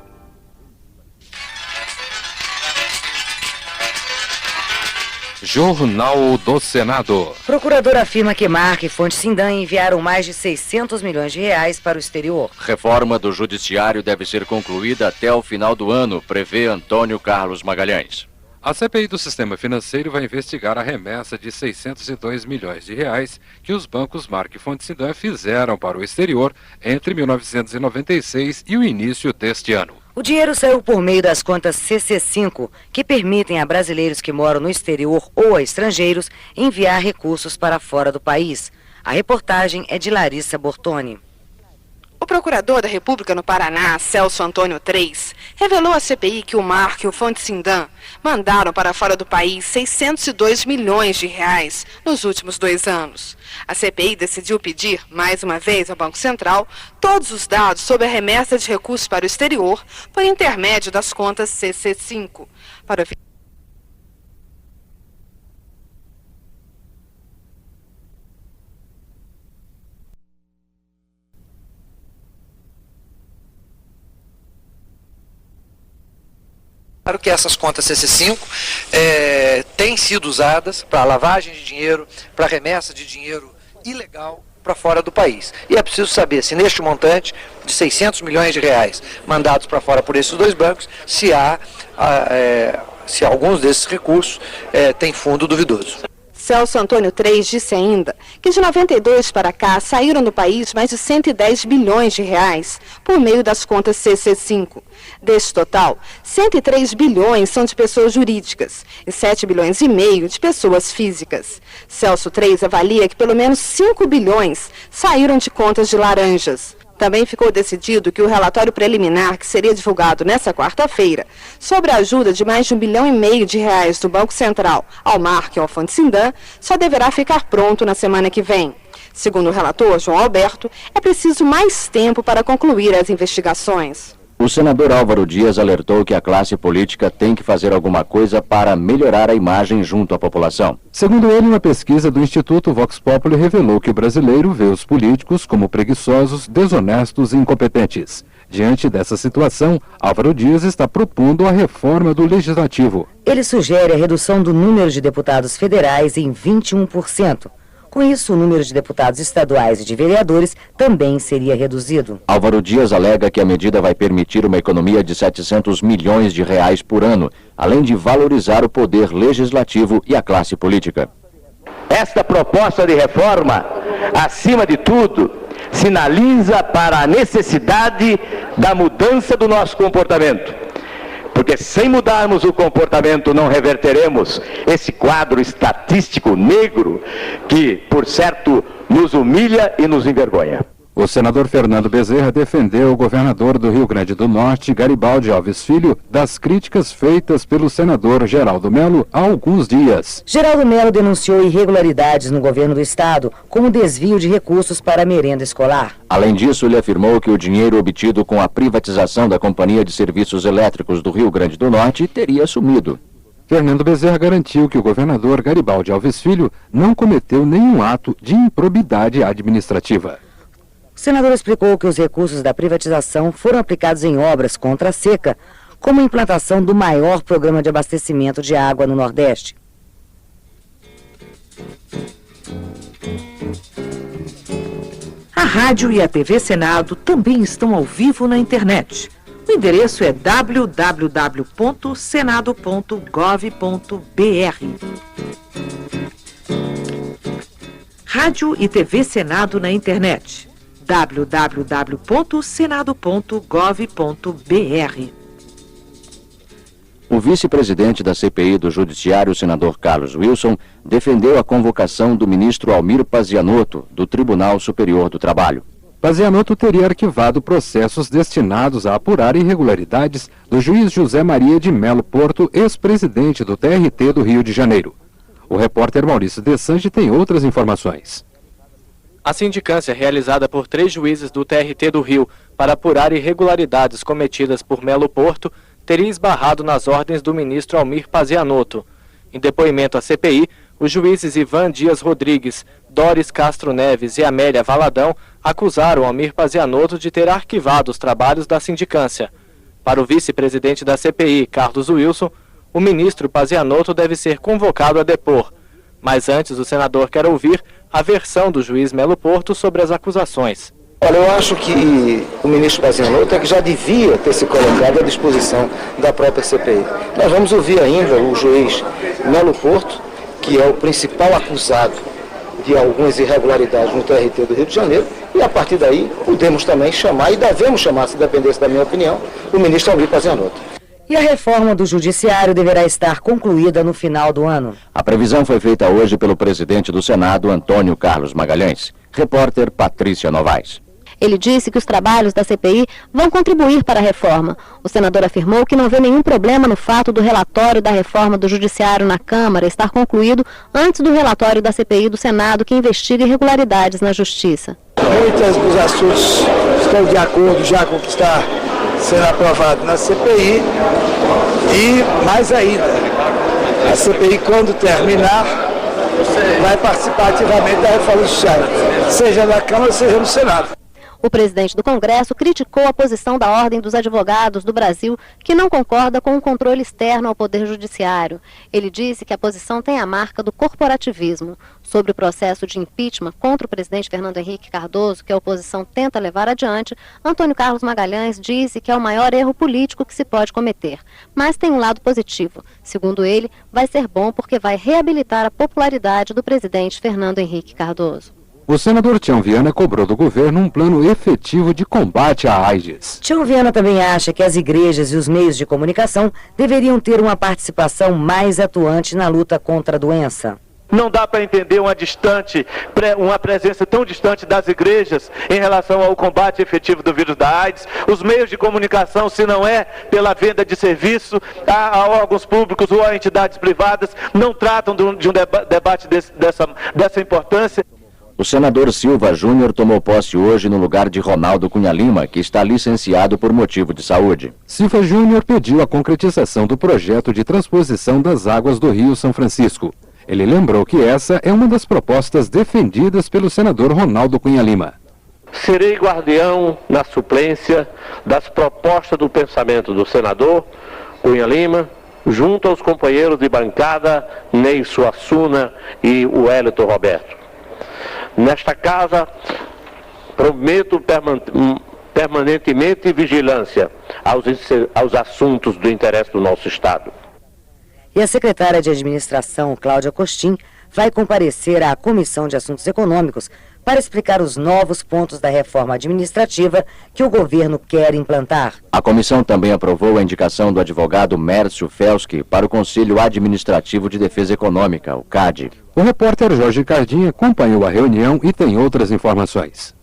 Jornal do Senado. Procurador afirma que Mark e Fonte Sindan enviaram mais de 600 milhões de reais para o exterior. Reforma do Judiciário deve ser concluída até o final do ano, prevê Antônio Carlos Magalhães. A CPI do Sistema Financeiro vai investigar a remessa de 602 milhões de reais que os bancos Mark e Fonte Sindan fizeram para o exterior entre 1996 e o início deste ano. O dinheiro saiu por meio das contas CC5, que permitem a brasileiros que moram no exterior ou a estrangeiros enviar recursos para fora do país. A reportagem é de Larissa Bortoni. O procurador da República no Paraná, Celso Antônio Treis, revelou à CPI que o Mark e o Fonte Sindan mandaram para fora do país 602 milhões de reais nos últimos 2 anos. A CPI decidiu pedir, mais uma vez, ao Banco Central todos os dados sobre a remessa de recursos para o exterior por intermédio das contas CC5. Para Claro que essas contas CC5 têm sido usadas para lavagem de dinheiro, para remessa de dinheiro ilegal para fora do país. E é preciso saber se neste montante de 600 milhões de reais mandados para fora por esses 2 bancos, se alguns desses recursos têm fundo duvidoso. Celso Antônio Treis disse ainda que de 92 para cá saíram do país mais de 110 bilhões de reais por meio das contas CC5. Deste total, 103 bilhões são de pessoas jurídicas e 7 bilhões e meio de pessoas físicas. Celso Treis avalia que pelo menos 5 bilhões saíram de contas de laranjas. Também ficou decidido que o relatório preliminar, que seria divulgado nesta quarta-feira, sobre a ajuda de mais de 1,5 bilhão de reais do Banco Central ao Mark e ao Fonte Sindan, só deverá ficar pronto na semana que vem. Segundo o relator, João Alberto, é preciso mais tempo para concluir as investigações. O senador Álvaro Dias alertou que a classe política tem que fazer alguma coisa para melhorar a imagem junto à população. Segundo ele, uma pesquisa do Instituto Vox Populi revelou que o brasileiro vê os políticos como preguiçosos, desonestos e incompetentes. Diante dessa situação, Álvaro Dias está propondo a reforma do Legislativo. Ele sugere a redução do número de deputados federais em 21%. Com isso, o número de deputados estaduais e de vereadores também seria reduzido. Álvaro Dias alega que a medida vai permitir uma economia de 700 milhões de reais por ano, além de valorizar o poder legislativo e a classe política. Esta proposta de reforma, acima de tudo, sinaliza para a necessidade da mudança do nosso comportamento. Porque sem mudarmos o comportamento não reverteremos esse quadro estatístico negro que, por certo, nos humilha e nos envergonha. O senador Fernando Bezerra defendeu o governador do Rio Grande do Norte, Garibaldi Alves Filho, das críticas feitas pelo senador Geraldo Mello há alguns dias. Geraldo Mello denunciou irregularidades no governo do estado, como desvio de recursos para a merenda escolar. Além disso, ele afirmou que o dinheiro obtido com a privatização da Companhia de Serviços Elétricos do Rio Grande do Norte teria sumido. Fernando Bezerra garantiu que o governador Garibaldi Alves Filho não cometeu nenhum ato de improbidade administrativa. O senador explicou que os recursos da privatização foram aplicados em obras contra a seca, como a implantação do maior programa de abastecimento de água no Nordeste. A rádio e a TV Senado também estão ao vivo na internet. O endereço é www.senado.gov.br. Rádio e TV Senado na internet. www.senado.gov.br. O vice-presidente da CPI do Judiciário, o senador Carlos Wilson, defendeu a convocação do ministro Almir Pazianotto, do Tribunal Superior do Trabalho. Pazianotto teria arquivado processos destinados a apurar irregularidades do juiz José Maria de Melo Porto, ex-presidente do TRT do Rio de Janeiro. O repórter Maurício Dessange tem outras informações. A sindicância realizada por 3 juízes do TRT do Rio para apurar irregularidades cometidas por Melo Porto teria esbarrado nas ordens do ministro Almir Pazianotto. Em depoimento à CPI, os juízes Ivan Dias Rodrigues, Doris Castro Neves e Amélia Valadão acusaram Almir Pazianotto de ter arquivado os trabalhos da sindicância. Para o vice-presidente da CPI, Carlos Wilson, o ministro Pazianotto deve ser convocado a depor. Mas antes, o senador quer ouvir a versão do juiz Melo Porto sobre as acusações. Olha, eu acho que o ministro Pazianotto é que já devia ter se colocado à disposição da própria CPI. Nós vamos ouvir ainda o juiz Melo Porto, que é o principal acusado de algumas irregularidades no TRT do Rio de Janeiro, e a partir daí podemos também chamar, e devemos chamar, se dependesse da minha opinião, o ministro Almir Pazianotto. E a reforma do Judiciário deverá estar concluída no final do ano. A previsão foi feita hoje pelo presidente do Senado, Antônio Carlos Magalhães. Repórter Patrícia Novaes. Ele disse que os trabalhos da CPI vão contribuir para a reforma. O senador afirmou que não vê nenhum problema no fato do relatório da reforma do Judiciário na Câmara estar concluído antes do relatório da CPI do Senado, que investiga irregularidades na Justiça. Muitos dos assuntos estão de acordo já com o que está sendo aprovado na CPI e, mais ainda, a CPI, quando terminar, vai participar ativamente da reforma judiciária, seja na Câmara, seja no Senado. O presidente do Congresso criticou a posição da Ordem dos Advogados do Brasil, que não concorda com o controle externo ao Poder Judiciário. Ele disse que a posição tem a marca do corporativismo. Sobre o processo de impeachment contra o presidente Fernando Henrique Cardoso, que a oposição tenta levar adiante, Antônio Carlos Magalhães disse que é o maior erro político que se pode cometer. Mas tem um lado positivo. Segundo ele, vai ser bom porque vai reabilitar a popularidade do presidente Fernando Henrique Cardoso. O senador Tião Viana cobrou do governo um plano efetivo de combate à AIDS. Tião Viana também acha que as igrejas e os meios de comunicação deveriam ter uma participação mais atuante na luta contra a doença. Não dá para entender uma presença tão distante das igrejas em relação ao combate efetivo do vírus da AIDS. Os meios de comunicação, se não é pela venda de serviço a órgãos públicos ou a entidades privadas, não tratam de um debate dessa importância. O senador Silva Júnior tomou posse hoje no lugar de Ronaldo Cunha Lima, que está licenciado por motivo de saúde. Silva Júnior pediu a concretização do projeto de transposição das águas do Rio São Francisco. Ele lembrou que essa é uma das propostas defendidas pelo senador Ronaldo Cunha Lima. Serei guardião na suplência das propostas do pensamento do senador Cunha Lima, junto aos companheiros de bancada Ney Suassuna e o Wellington Roberto. Nesta casa, prometo permanentemente vigilância aos assuntos do interesse do nosso Estado. E a secretária de Administração, Cláudia Costin, vai comparecer à Comissão de Assuntos Econômicos para explicar os novos pontos da reforma administrativa que o governo quer implantar. A comissão também aprovou a indicação do advogado Mércio Felski para o Conselho Administrativo de Defesa Econômica, o CAD. O repórter Jorge Cardim acompanhou a reunião e tem outras informações.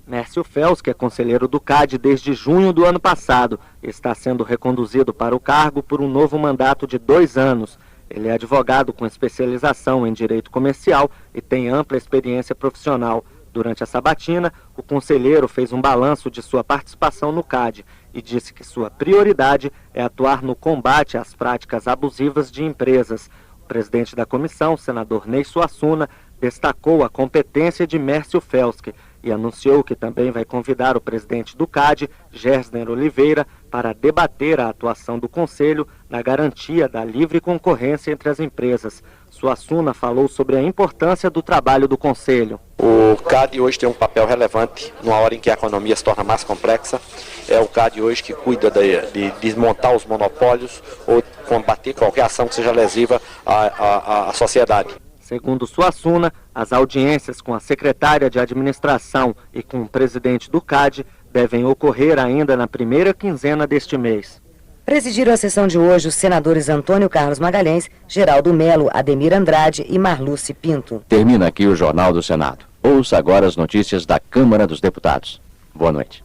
Mércio Felski é conselheiro do CAD desde junho do ano passado. Está sendo reconduzido para o cargo por um novo mandato de 2 anos. Ele é advogado com especialização em direito comercial e tem ampla experiência profissional. Durante a sabatina, o conselheiro fez um balanço de sua participação no CAD e disse que sua prioridade é atuar no combate às práticas abusivas de empresas. O presidente da comissão, senador Ney Suassuna, destacou a competência de Mércio Felski e anunciou que também vai convidar o presidente do CAD, Gersner Oliveira, para debater a atuação do Conselho na garantia da livre concorrência entre as empresas. Suassuna falou sobre a importância do trabalho do Conselho. O CAD hoje tem um papel relevante numa hora em que a economia se torna mais complexa. É o CAD hoje que cuida de desmontar os monopólios ou combater qualquer ação que seja lesiva à sociedade. Segundo Suassuna, as audiências com a secretária de administração e com o presidente do CAD devem ocorrer ainda na primeira quinzena deste mês. Presidiram a sessão de hoje os senadores Antônio Carlos Magalhães, Geraldo Melo, Ademir Andrade e Marluce Pinto. Termina aqui o Jornal do Senado. Ouça agora as notícias da Câmara dos Deputados. Boa noite.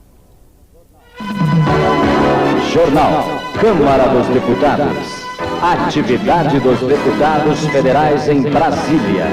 Jornal Câmara dos Deputados. Atividade dos deputados federais em Brasília.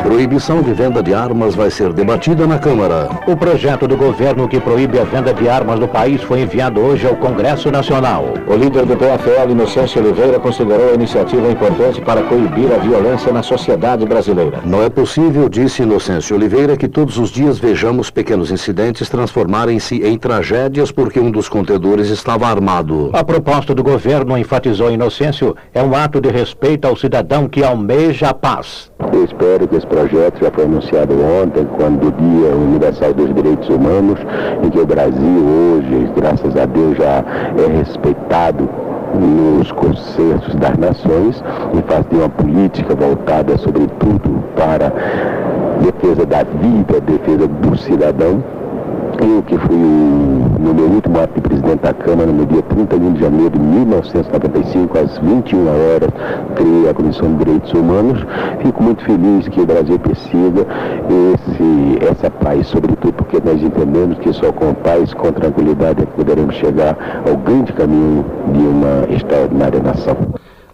Proibição de venda de armas vai ser debatida na Câmara. O projeto do governo que proíbe a venda de armas no país foi enviado hoje ao Congresso Nacional. O líder do PFL, Inocêncio Oliveira, considerou a iniciativa importante para coibir a violência na sociedade brasileira. Não é possível, disse Inocêncio Oliveira, que todos os dias vejamos pequenos incidentes transformarem-se em tragédias porque um dos contendores estava armado. A proposta do governo, enfatizou Inocêncio, é um ato de respeito ao cidadão que almeja a paz. Eu espero que esse projeto já foi anunciado ontem, quando o Dia Universal dos Direitos Humanos, em que o Brasil hoje, graças a Deus, já é respeitado nos consensos das nações e faz de uma política voltada, sobretudo, para a defesa da vida, defesa do cidadão. Eu, que fui no meu último ato de presidente da Câmara, no dia 31 de janeiro de 1995, às 21 horas, criei a Comissão de Direitos Humanos. Fico muito feliz que o Brasil persiga essa paz, sobretudo porque nós entendemos que só com paz, com tranquilidade, é que poderemos chegar ao grande caminho de uma extraordinária nação.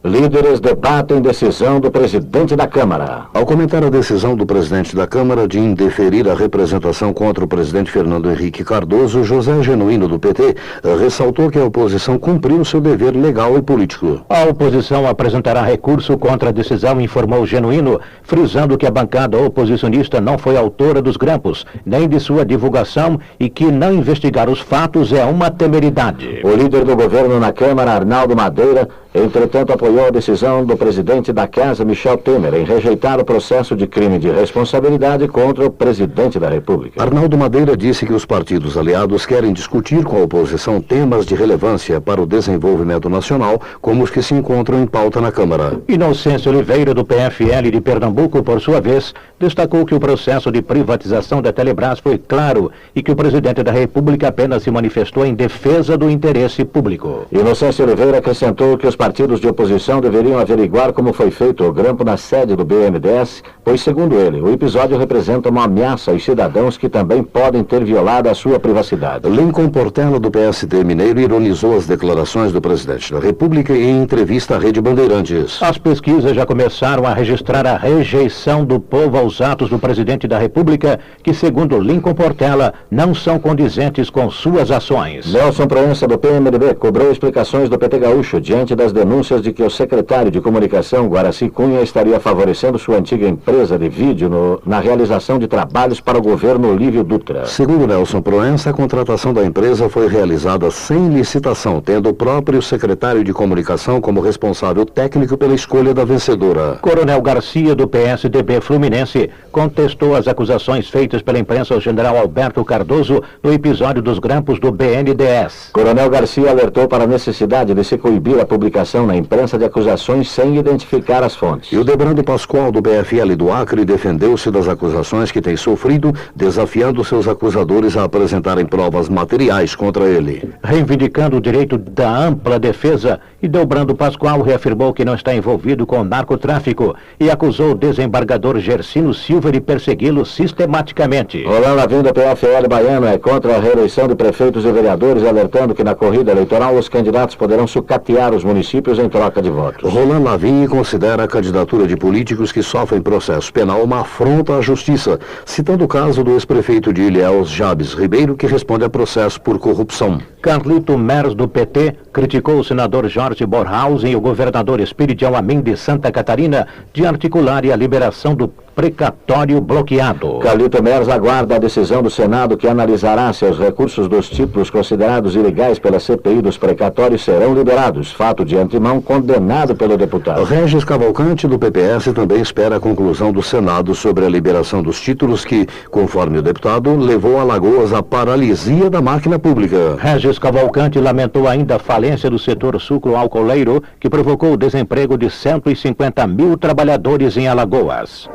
Líderes debatem decisão do presidente da Câmara. Ao comentar a decisão do presidente da Câmara de indeferir a representação contra o presidente Fernando Henrique Cardoso, José Genuíno, do PT, ressaltou que a oposição cumpriu seu dever legal e político. A oposição apresentará recurso contra a decisão, informou Genuíno, frisando que a bancada oposicionista não foi autora dos grampos, nem de sua divulgação e que não investigar os fatos é uma temeridade. O líder do governo na Câmara, Arnaldo Madeira, entretanto, apoiou a decisão do presidente da Casa, Michel Temer, em rejeitar o processo de crime de responsabilidade contra o presidente da República. Arnaldo Madeira disse que os partidos aliados querem discutir com a oposição temas de relevância para o desenvolvimento nacional, como os que se encontram em pauta na Câmara. Inocêncio Oliveira, do PFL de Pernambuco, por sua vez, destacou que o processo de privatização da Telebrás foi claro e que o presidente da República apenas se manifestou em defesa do interesse público. Inocêncio Oliveira acrescentou que os partidos de oposição deveriam averiguar como foi feito o grampo na sede do BNDES, pois, segundo ele, o episódio representa uma ameaça aos cidadãos que também podem ter violado a sua privacidade. Lincoln Portela, do PSD Mineiro, ironizou as declarações do presidente da República em entrevista à Rede Bandeirantes. As pesquisas já começaram a registrar a rejeição do povo aos atos do presidente da República, que, segundo Lincoln Portela, não são condizentes com suas ações. Nelson Proença, do PMDB, cobrou explicações do PT Gaúcho diante das denúncias de que o secretário de Comunicação, Guaraci Cunha, estaria favorecendo sua antiga empresa de vídeo na realização de trabalhos para o governo Olívio Dutra. Segundo Nelson Proença, a contratação da empresa foi realizada sem licitação, tendo o próprio secretário de Comunicação como responsável técnico pela escolha da vencedora. Coronel Garcia, do PSDB Fluminense, contestou as acusações feitas pela imprensa ao general Alberto Cardoso no episódio dos grampos do BNDES. Coronel Garcia alertou para a necessidade de se coibir a publicação na imprensa de acusações sem identificar as fontes. E o Debrando Pascoal, do BFL do Acre, defendeu-se das acusações que tem sofrido, desafiando seus acusadores a apresentarem provas materiais contra ele. Reivindicando o direito da ampla defesa, e Debrando Pascoal reafirmou que não está envolvido com narcotráfico e acusou o desembargador Gersino Silva de persegui-lo sistematicamente. Roland Lavim, do PFL baiano, é contra a reeleição de prefeitos e vereadores, alertando que na corrida eleitoral os candidatos poderão sucatear os municípios em troca de votos. Roland Lavim considera a candidatura de políticos que sofrem processo penal uma afronta à justiça, citando o caso do ex-prefeito de Ilhéus, Jabes Ribeiro, que responde a processo por corrupção. Carlito Mers, do PT, criticou o senador Jorge Borhausen e o governador Espiridião Amin de Santa Catarina de articularem a liberação do precatório bloqueado. Carlito Mers aguarda a decisão do Senado, que analisará se os recursos dos títulos considerados ilegais pela CPI dos precatórios serão liberados, fato de antemão condenado pelo deputado. Regis Cavalcante, do PPS, também espera a conclusão do Senado sobre a liberação dos títulos que, conforme o deputado, levou Alagoas à paralisia da máquina pública. Regis Cavalcante lamentou ainda a falência do setor sucro-alcooleiro, que provocou o desemprego de 150 mil trabalhadores em Alagoas.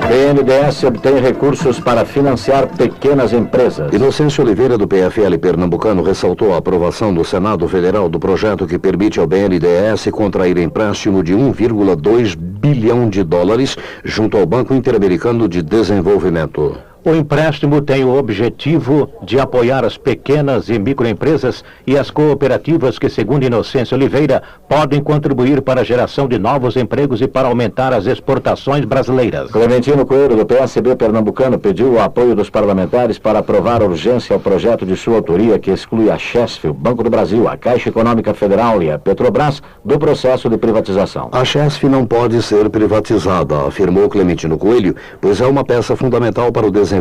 BNDES obtém recursos para financiar pequenas empresas. Inocêncio Oliveira, do PFL pernambucano, ressaltou a aprovação do Senado Federal do projeto que permite ao BNDES contrair empréstimo de 1,2 bilhão de dólares junto ao Banco Interamericano de Desenvolvimento. O empréstimo tem o objetivo de apoiar as pequenas e microempresas e as cooperativas que, segundo Inocêncio Oliveira, podem contribuir para a geração de novos empregos e para aumentar as exportações brasileiras. Clementino Coelho, do PSB pernambucano, pediu o apoio dos parlamentares para aprovar a urgência ao projeto de sua autoria que exclui a Chesf, o Banco do Brasil, a Caixa Econômica Federal e a Petrobras do processo de privatização. A Chesf não pode ser privatizada, afirmou Clementino Coelho, pois é uma peça fundamental para o desenvolvimento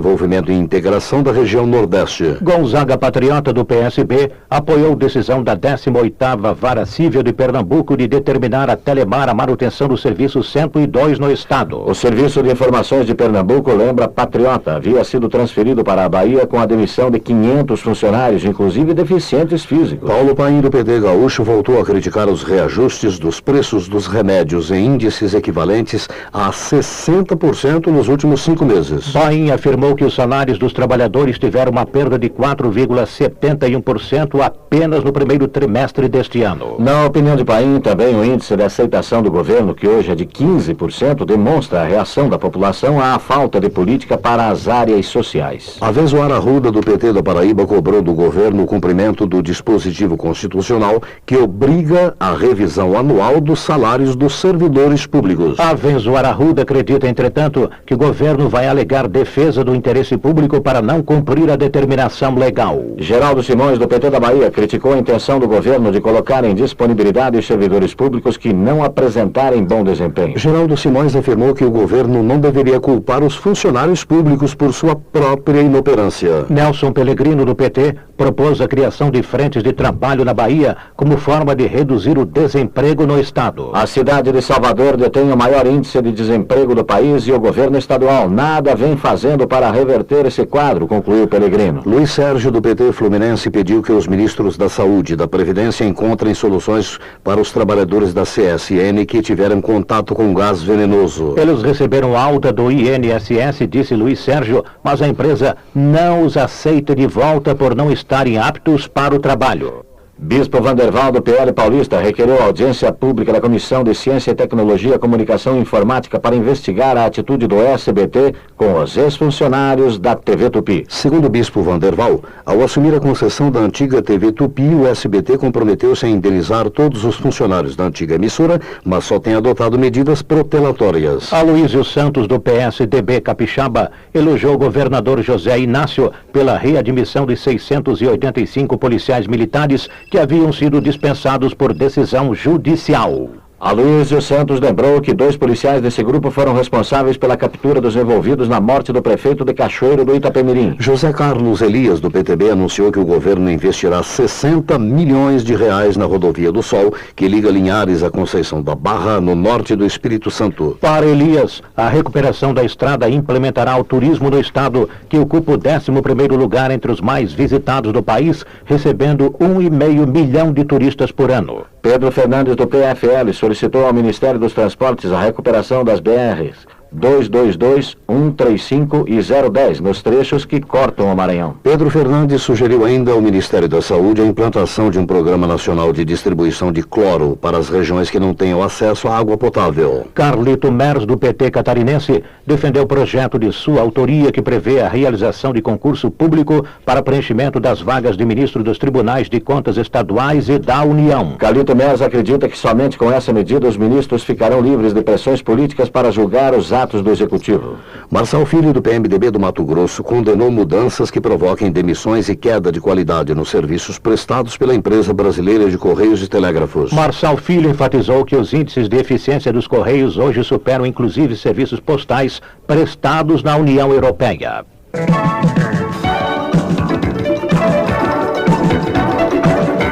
e integração da região Nordeste. Gonzaga Patriota, do PSB, apoiou decisão da 18ª Vara Civil de Pernambuco de determinar a Telemar a manutenção do serviço 102 no estado. O Serviço de Informações de Pernambuco, lembra Patriota, havia sido transferido para a Bahia com a demissão de 500 funcionários, inclusive deficientes físicos. Paulo Paim, do PT Gaúcho, voltou a criticar os reajustes dos preços dos remédios em índices equivalentes a 60% nos últimos 5 meses. Paim afirmou que os salários dos trabalhadores tiveram uma perda de 4,71% apenas no primeiro trimestre deste ano. Na opinião de Paim, também o índice de aceitação do governo, que hoje é de 15%, demonstra a reação da população à falta de política para as áreas sociais. A Venzoar Arruda, do PT da Paraíba, cobrou do governo o cumprimento do dispositivo constitucional que obriga a revisão anual dos salários dos servidores públicos. A Venzoar Arruda acredita, entretanto, que o governo vai alegar defesa do interesse público para não cumprir a determinação legal. Geraldo Simões, do PT da Bahia, criticou a intenção do governo de colocar em disponibilidade os servidores públicos que não apresentarem bom desempenho. Geraldo Simões afirmou que o governo não deveria culpar os funcionários públicos por sua própria inoperância. Nelson Pellegrino, do PT, propôs a criação de frentes de trabalho na Bahia como forma de reduzir o desemprego no estado. A cidade de Salvador detém o maior índice de desemprego do país e o governo estadual nada vem fazendo para reverter esse quadro, concluiu Pellegrino. Luiz Sérgio, do PT Fluminense, pediu que os ministros da Saúde e da Previdência encontrem soluções para os trabalhadores da CSN que tiveram contato com gás venenoso. Eles receberam alta do INSS, disse Luiz Sérgio, mas a empresa não os aceita de volta por não estarem aptos para o trabalho. Bispo Vanderval, do PL Paulista, requereu a audiência pública da Comissão de Ciência e Tecnologia, Comunicação e Informática para investigar a atitude do SBT com os ex-funcionários da TV Tupi. Segundo o Bispo Vanderval, ao assumir a concessão da antiga TV Tupi, o SBT comprometeu-se a indenizar todos os funcionários da antiga emissora, mas só tem adotado medidas protelatórias. Aloísio Santos, do PSDB Capixaba, elogiou o governador José Inácio pela readmissão de 685 policiais militares que haviam sido dispensados por decisão judicial. Aloísio Santos lembrou que 2 policiais desse grupo foram responsáveis pela captura dos envolvidos na morte do prefeito de Cachoeiro do Itapemirim. José Carlos Elias, do PTB, anunciou que o governo investirá 60 milhões de reais na Rodovia do Sol, que liga Linhares à Conceição da Barra, no norte do Espírito Santo. Para Elias, a recuperação da estrada implementará o turismo no estado, que ocupa o 11º lugar entre os mais visitados do país, recebendo 1,5 milhão de turistas por ano. Pedro Fernandes, do PFL, solicitou ao Ministério dos Transportes a recuperação das BRs 222, 135 e 010 nos trechos que cortam o Maranhão. Pedro Fernandes sugeriu ainda ao Ministério da Saúde a implantação de um programa nacional de distribuição de cloro para as regiões que não tenham acesso à água potável. Carlito Mers, do PT catarinense, defendeu o projeto de sua autoria que prevê a realização de concurso público para preenchimento das vagas de ministro dos Tribunais de Contas Estaduais e da União. Carlito Mers acredita que somente com essa medida os ministros ficarão livres de pressões políticas para julgar os atos do Executivo. Marçal Filho, do PMDB do Mato Grosso, condenou mudanças que provoquem demissões e queda de qualidade nos serviços prestados pela empresa brasileira de Correios e Telégrafos. Marçal Filho enfatizou que os índices de eficiência dos Correios hoje superam inclusive serviços postais prestados na União Europeia.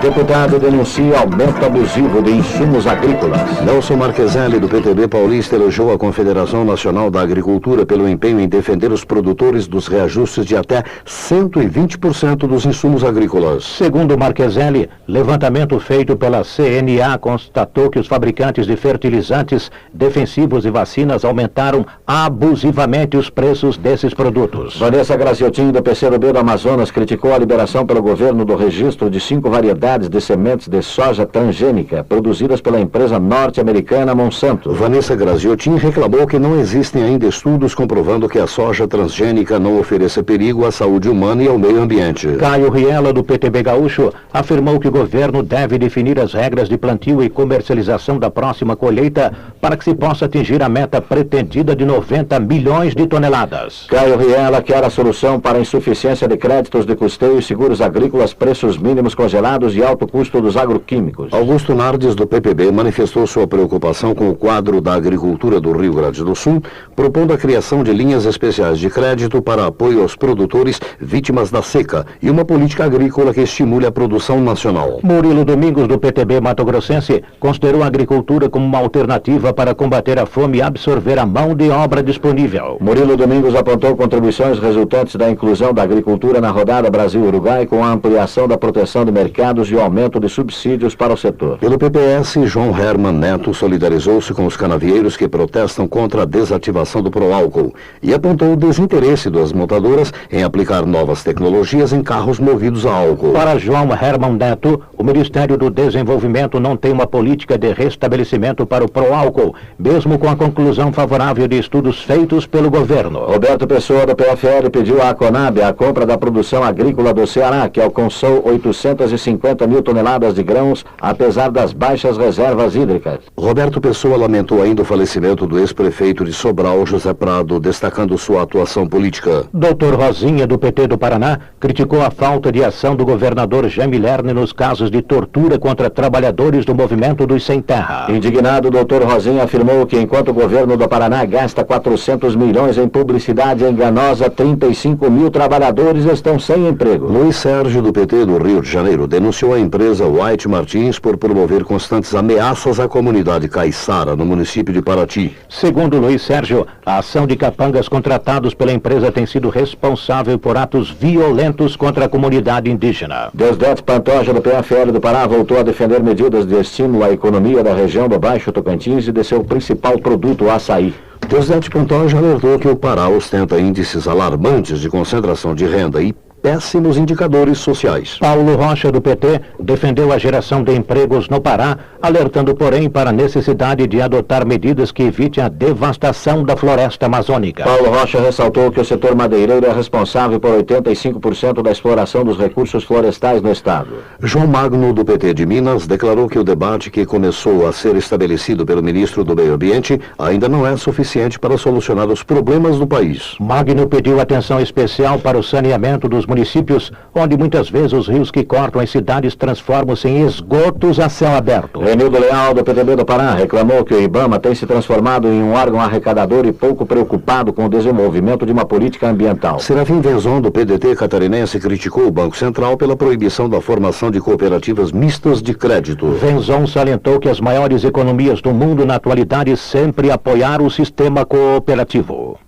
Deputado denuncia aumento abusivo de insumos agrícolas. Nelson Marqueselli, do PTB paulista, elogiou a Confederação Nacional da Agricultura pelo empenho em defender os produtores dos reajustes de até 120% dos insumos agrícolas. Segundo Marqueselli, levantamento feito pela CNA constatou que os fabricantes de fertilizantes, defensivos e vacinas aumentaram abusivamente os preços desses produtos. Vanessa Graziotin, do PCdoB do Amazonas, criticou a liberação pelo governo do registro de 5 variedades de sementes de soja transgênica produzidas pela empresa norte-americana Monsanto. Vanessa Graziotin reclamou que não existem ainda estudos comprovando que a soja transgênica não ofereça perigo à saúde humana e ao meio ambiente. Caio Riela, do PTB Gaúcho, afirmou que o governo deve definir as regras de plantio e comercialização da próxima colheita para que se possa atingir a meta pretendida de 90 milhões de toneladas. Caio Riela quer a solução para a insuficiência de créditos de custeio e seguros agrícolas, preços mínimos congelados e alto custo dos agroquímicos. Augusto Nardes, do PPB, manifestou sua preocupação com o quadro da agricultura do Rio Grande do Sul, propondo a criação de linhas especiais de crédito para apoio aos produtores vítimas da seca e uma política agrícola que estimule a produção nacional. Murilo Domingos, do PTB Mato Grossense, considerou a agricultura como uma alternativa para combater a fome e absorver a mão de obra disponível. Murilo Domingos apontou contribuições resultantes da inclusão da agricultura na rodada Brasil-Uruguai com a ampliação da proteção de mercados e o aumento de subsídios para o setor. Pelo PPS, João Herman Neto solidarizou-se com os canavieiros que protestam contra a desativação do Proálcool e apontou o desinteresse das montadoras em aplicar novas tecnologias em carros movidos a álcool. Para João Herman Neto, o Ministério do Desenvolvimento não tem uma política de restabelecimento para o Proálcool, mesmo com a conclusão favorável de estudos feitos pelo governo. Roberto Pessoa, do PFL, pediu à Conab a compra da produção agrícola do Ceará, que alcançou 850 mil toneladas de grãos, apesar das baixas reservas hídricas. Roberto Pessoa lamentou ainda o falecimento do ex-prefeito de Sobral, José Prado, destacando sua atuação política. Doutor Rosinha, do PT do Paraná, criticou a falta de ação do governador Jaime Lerner nos casos de tortura contra trabalhadores do movimento dos Sem Terra. Indignado, o doutor Rosinha afirmou que enquanto o governo do Paraná gasta 400 milhões em publicidade enganosa, 35 mil trabalhadores estão sem emprego. Luiz Sérgio, do PT do Rio de Janeiro, denunciou a empresa White Martins por promover constantes ameaças à comunidade caiçara no município de Paraty. Segundo Luiz Sérgio, a ação de capangas contratados pela empresa tem sido responsável por atos violentos contra a comunidade indígena. Deusdete Pantoja, do PFL do Pará, voltou a defender medidas de estímulo à economia da região do Baixo Tocantins e de seu principal produto, o açaí. Deusdete Pantoja alertou que o Pará ostenta índices alarmantes de concentração de renda e péssimos indicadores sociais. Paulo Rocha, do PT, defendeu a geração de empregos no Pará, alertando, porém, para a necessidade de adotar medidas que evitem a devastação da floresta amazônica. Paulo Rocha ressaltou que o setor madeireiro é responsável por 85% da exploração dos recursos florestais no estado. João Magno, do PT de Minas, declarou que o debate que começou a ser estabelecido pelo ministro do Meio Ambiente ainda não é suficiente para solucionar os problemas do país. Magno pediu atenção especial para o saneamento dos municípios, onde muitas vezes os rios que cortam as cidades transformam-se em esgotos a céu aberto. Renildo Leal, do PTB do Pará, reclamou que o IBAMA tem se transformado em um órgão arrecadador e pouco preocupado com o desenvolvimento de uma política ambiental. Serafim Venzon, do PDT catarinense, criticou o Banco Central pela proibição da formação de cooperativas mistas de crédito. Venzon salientou que as maiores economias do mundo na atualidade sempre apoiaram o sistema cooperativo.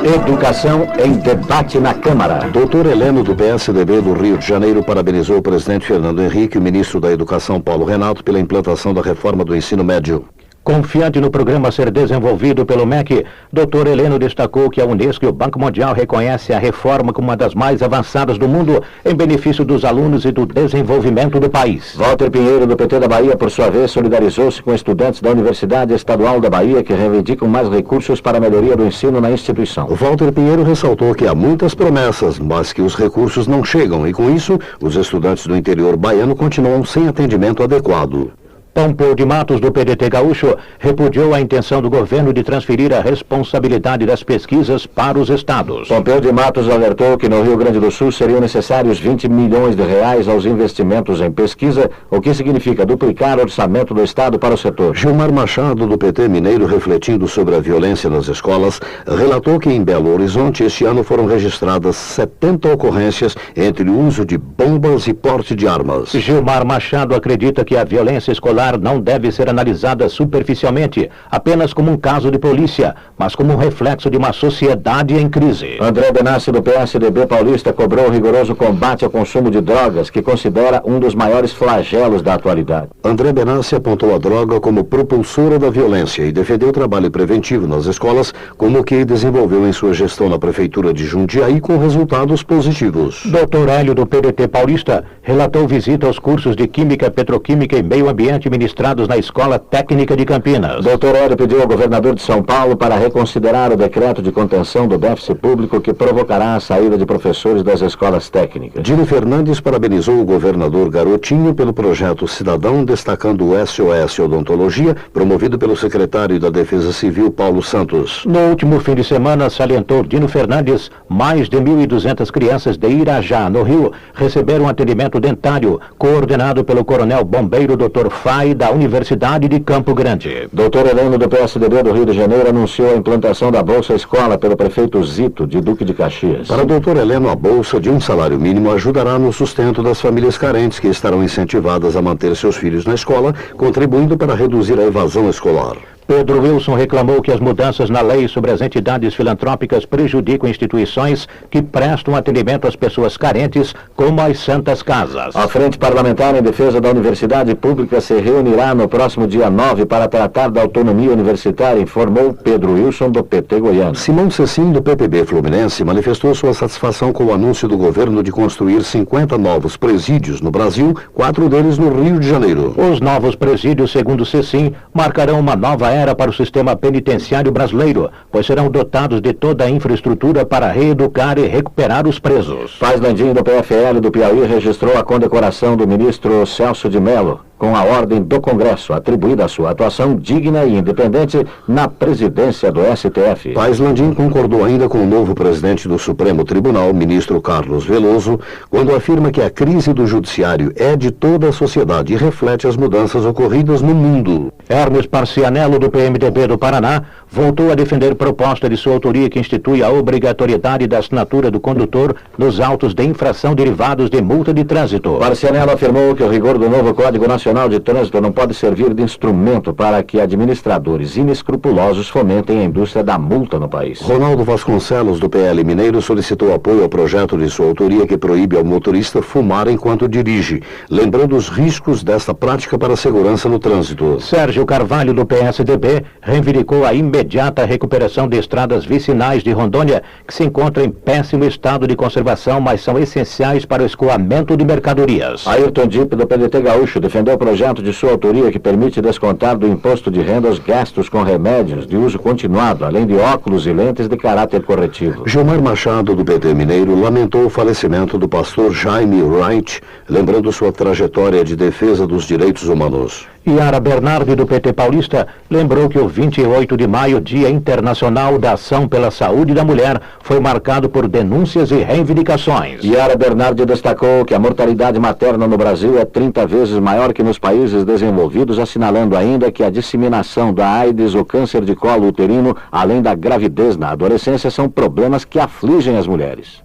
Educação em debate na Câmara. Doutor Heleno, do PSDB do Rio de Janeiro, parabenizou o presidente Fernando Henrique e o ministro da Educação, Paulo Renato, pela implantação da reforma do ensino médio. Confiante no programa a ser desenvolvido pelo MEC, Dr. Heleno destacou que a Unesco e o Banco Mundial reconhecem a reforma como uma das mais avançadas do mundo em benefício dos alunos e do desenvolvimento do país. Walter Pinheiro, do PT da Bahia, por sua vez, solidarizou-se com estudantes da Universidade Estadual da Bahia que reivindicam mais recursos para a melhoria do ensino na instituição. Walter Pinheiro ressaltou que há muitas promessas, mas que os recursos não chegam e, com isso, os estudantes do interior baiano continuam sem atendimento adequado. Pompeu de Matos, do PDT gaúcho, repudiou a intenção do governo de transferir a responsabilidade das pesquisas para os estados. Pompeu de Matos alertou que no Rio Grande do Sul seriam necessários 20 milhões de reais aos investimentos em pesquisa, o que significa duplicar o orçamento do estado para o setor. Gilmar Machado, do PT Mineiro, refletindo sobre a violência nas escolas, relatou que em Belo Horizonte este ano foram registradas 70 ocorrências entre o uso de bombas e porte de armas. Gilmar Machado acredita que a violência escolar não deve ser analisada superficialmente, apenas como um caso de polícia, mas como um reflexo de uma sociedade em crise. André Benassi, do PSDB paulista, cobrou o rigoroso combate ao consumo de drogas, que considera um dos maiores flagelos da atualidade. André Benassi apontou a droga como propulsora da violência e defendeu o trabalho preventivo nas escolas, como o que desenvolveu em sua gestão na Prefeitura de Jundiaí, com resultados positivos. Dr. Hélio, do PDT paulista, relatou visita aos cursos de Química, Petroquímica e Meio Ambiente ministrados na Escola Técnica de Campinas. Dr. Hélio pediu ao governador de São Paulo para reconsiderar o decreto de contenção do déficit público que provocará a saída de professores das escolas técnicas. Dino Fernandes parabenizou o governador Garotinho pelo projeto Cidadão, destacando o SOS Odontologia, promovido pelo secretário da Defesa Civil, Paulo Santos. No último fim de semana, salientou Dino Fernandes, mais de 1.200 crianças de Irajá, no Rio, receberam atendimento dentário, coordenado pelo coronel bombeiro Dr. Fai, da Universidade de Campo Grande. Dr. Heleno, do PSDB do Rio de Janeiro, anunciou a implantação da Bolsa Escola pelo prefeito Zito, de Duque de Caxias. Para Dr. Heleno, a bolsa de um salário mínimo ajudará no sustento das famílias carentes, que estarão incentivadas a manter seus filhos na escola, contribuindo para reduzir a evasão escolar. Pedro Wilson reclamou que as mudanças na lei sobre as entidades filantrópicas prejudicam instituições que prestam atendimento às pessoas carentes, como as Santas Casas. A Frente Parlamentar em Defesa da Universidade Pública se reunirá no próximo dia 9 para tratar da autonomia universitária, informou Pedro Wilson, do PT Goiano. Simão Cecim, do PPB Fluminense, manifestou sua satisfação com o anúncio do governo de construir 50 novos presídios no Brasil, 4 deles no Rio de Janeiro. Os novos presídios, segundo Cecim, marcarão uma nova era para o sistema penitenciário brasileiro, pois serão dotados de toda a infraestrutura para reeducar e recuperar os presos. Paz Landim, do PFL do Piauí, registrou a condecoração do ministro Celso de Mello com a ordem do Congresso, atribuída à sua atuação digna e independente na presidência do STF. Paz Landim concordou ainda com o novo presidente do Supremo Tribunal, ministro Carlos Veloso, quando afirma que a crise do judiciário é de toda a sociedade e reflete as mudanças ocorridas no mundo. Hermes Parcianello, do PMDB do Paraná, voltou a defender proposta de sua autoria que institui a obrigatoriedade da assinatura do condutor nos autos de infração derivados de multa de trânsito. Parcianello afirmou que o rigor do novo Código Nacional de Trânsito não pode servir de instrumento para que administradores inescrupulosos fomentem a indústria da multa no país. Ronaldo Vasconcelos, do PL Mineiro, solicitou apoio ao projeto de sua autoria que proíbe ao motorista fumar enquanto dirige, lembrando os riscos desta prática para a segurança no trânsito. Sérgio Carvalho, do PSDB, reivindicou a imediata recuperação de estradas vicinais de Rondônia, que se encontram em péssimo estado de conservação, mas são essenciais para o escoamento de mercadorias. Ayrton Dipp, do PDT Gaúcho, defendeu o projeto de sua autoria que permite descontar do imposto de renda os gastos com remédios de uso continuado, além de óculos e lentes de caráter corretivo. Gilmar Machado, do PT Mineiro, lamentou o falecimento do pastor Jaime Wright, lembrando sua trajetória de defesa dos direitos humanos. Yara Bernardi, do PT Paulista, lembrou que o 28 de maio, Dia Internacional da Ação pela Saúde da Mulher, foi marcado por denúncias e reivindicações. Yara Bernardi destacou que a mortalidade materna no Brasil é 30 vezes maior que nos países desenvolvidos, assinalando ainda que a disseminação da AIDS, o câncer de colo uterino, além da gravidez na adolescência, são problemas que afligem as mulheres.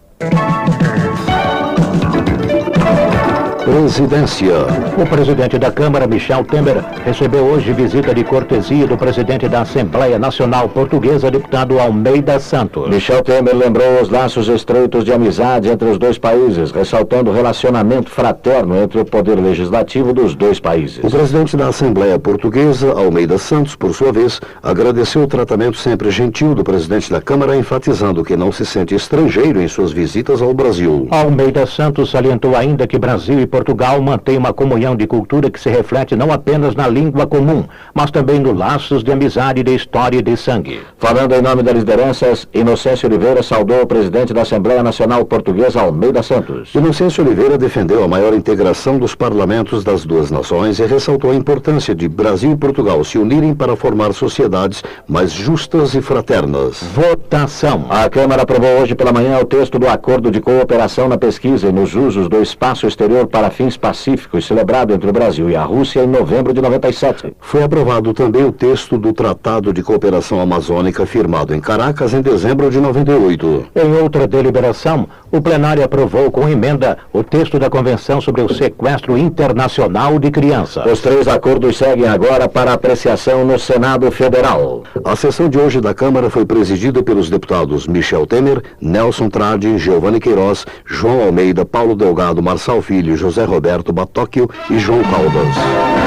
Presidência. O presidente da Câmara, Michel Temer, recebeu hoje visita de cortesia do presidente da Assembleia Nacional Portuguesa, deputado Almeida Santos. Michel Temer lembrou os laços estreitos de amizade entre os dois países, ressaltando o relacionamento fraterno entre o poder legislativo dos dois países. O presidente da Assembleia Portuguesa, Almeida Santos, por sua vez, agradeceu o tratamento sempre gentil do presidente da Câmara, enfatizando que não se sente estrangeiro em suas visitas ao Brasil. Almeida Santos salientou ainda que Brasil e Portugal mantêm uma comunhão de cultura que se reflete não apenas na língua comum, mas também nos laços de amizade, de história e de sangue. Falando em nome das lideranças, Inocêncio Oliveira saudou o presidente da Assembleia Nacional Portuguesa, Almeida Santos. Inocêncio Oliveira defendeu a maior integração dos parlamentos das duas nações e ressaltou a importância de Brasil e Portugal se unirem para formar sociedades mais justas e fraternas. Votação. A Câmara aprovou hoje pela manhã o texto do Acordo de Cooperação na Pesquisa e nos Usos do Espaço Exterior para Fins Pacíficos, celebrado entre o Brasil e a Rússia em novembro de 97. Foi aprovado também o texto do Tratado de Cooperação Amazônica, firmado em Caracas em dezembro de 98. Em outra deliberação, o plenário aprovou com emenda o texto da Convenção sobre o Sequestro Internacional de Crianças. Os 3 acordos seguem agora para apreciação no Senado Federal. A sessão de hoje da Câmara foi presidida pelos deputados Michel Temer, Nelson Trade, Giovanni Queiroz, João Almeida, Paulo Delgado, Marçal Filho, José Roberto Batóquio e João Caldas.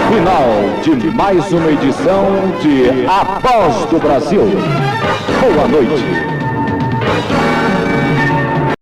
Final de mais uma edição de A Voz do Brasil. Boa noite.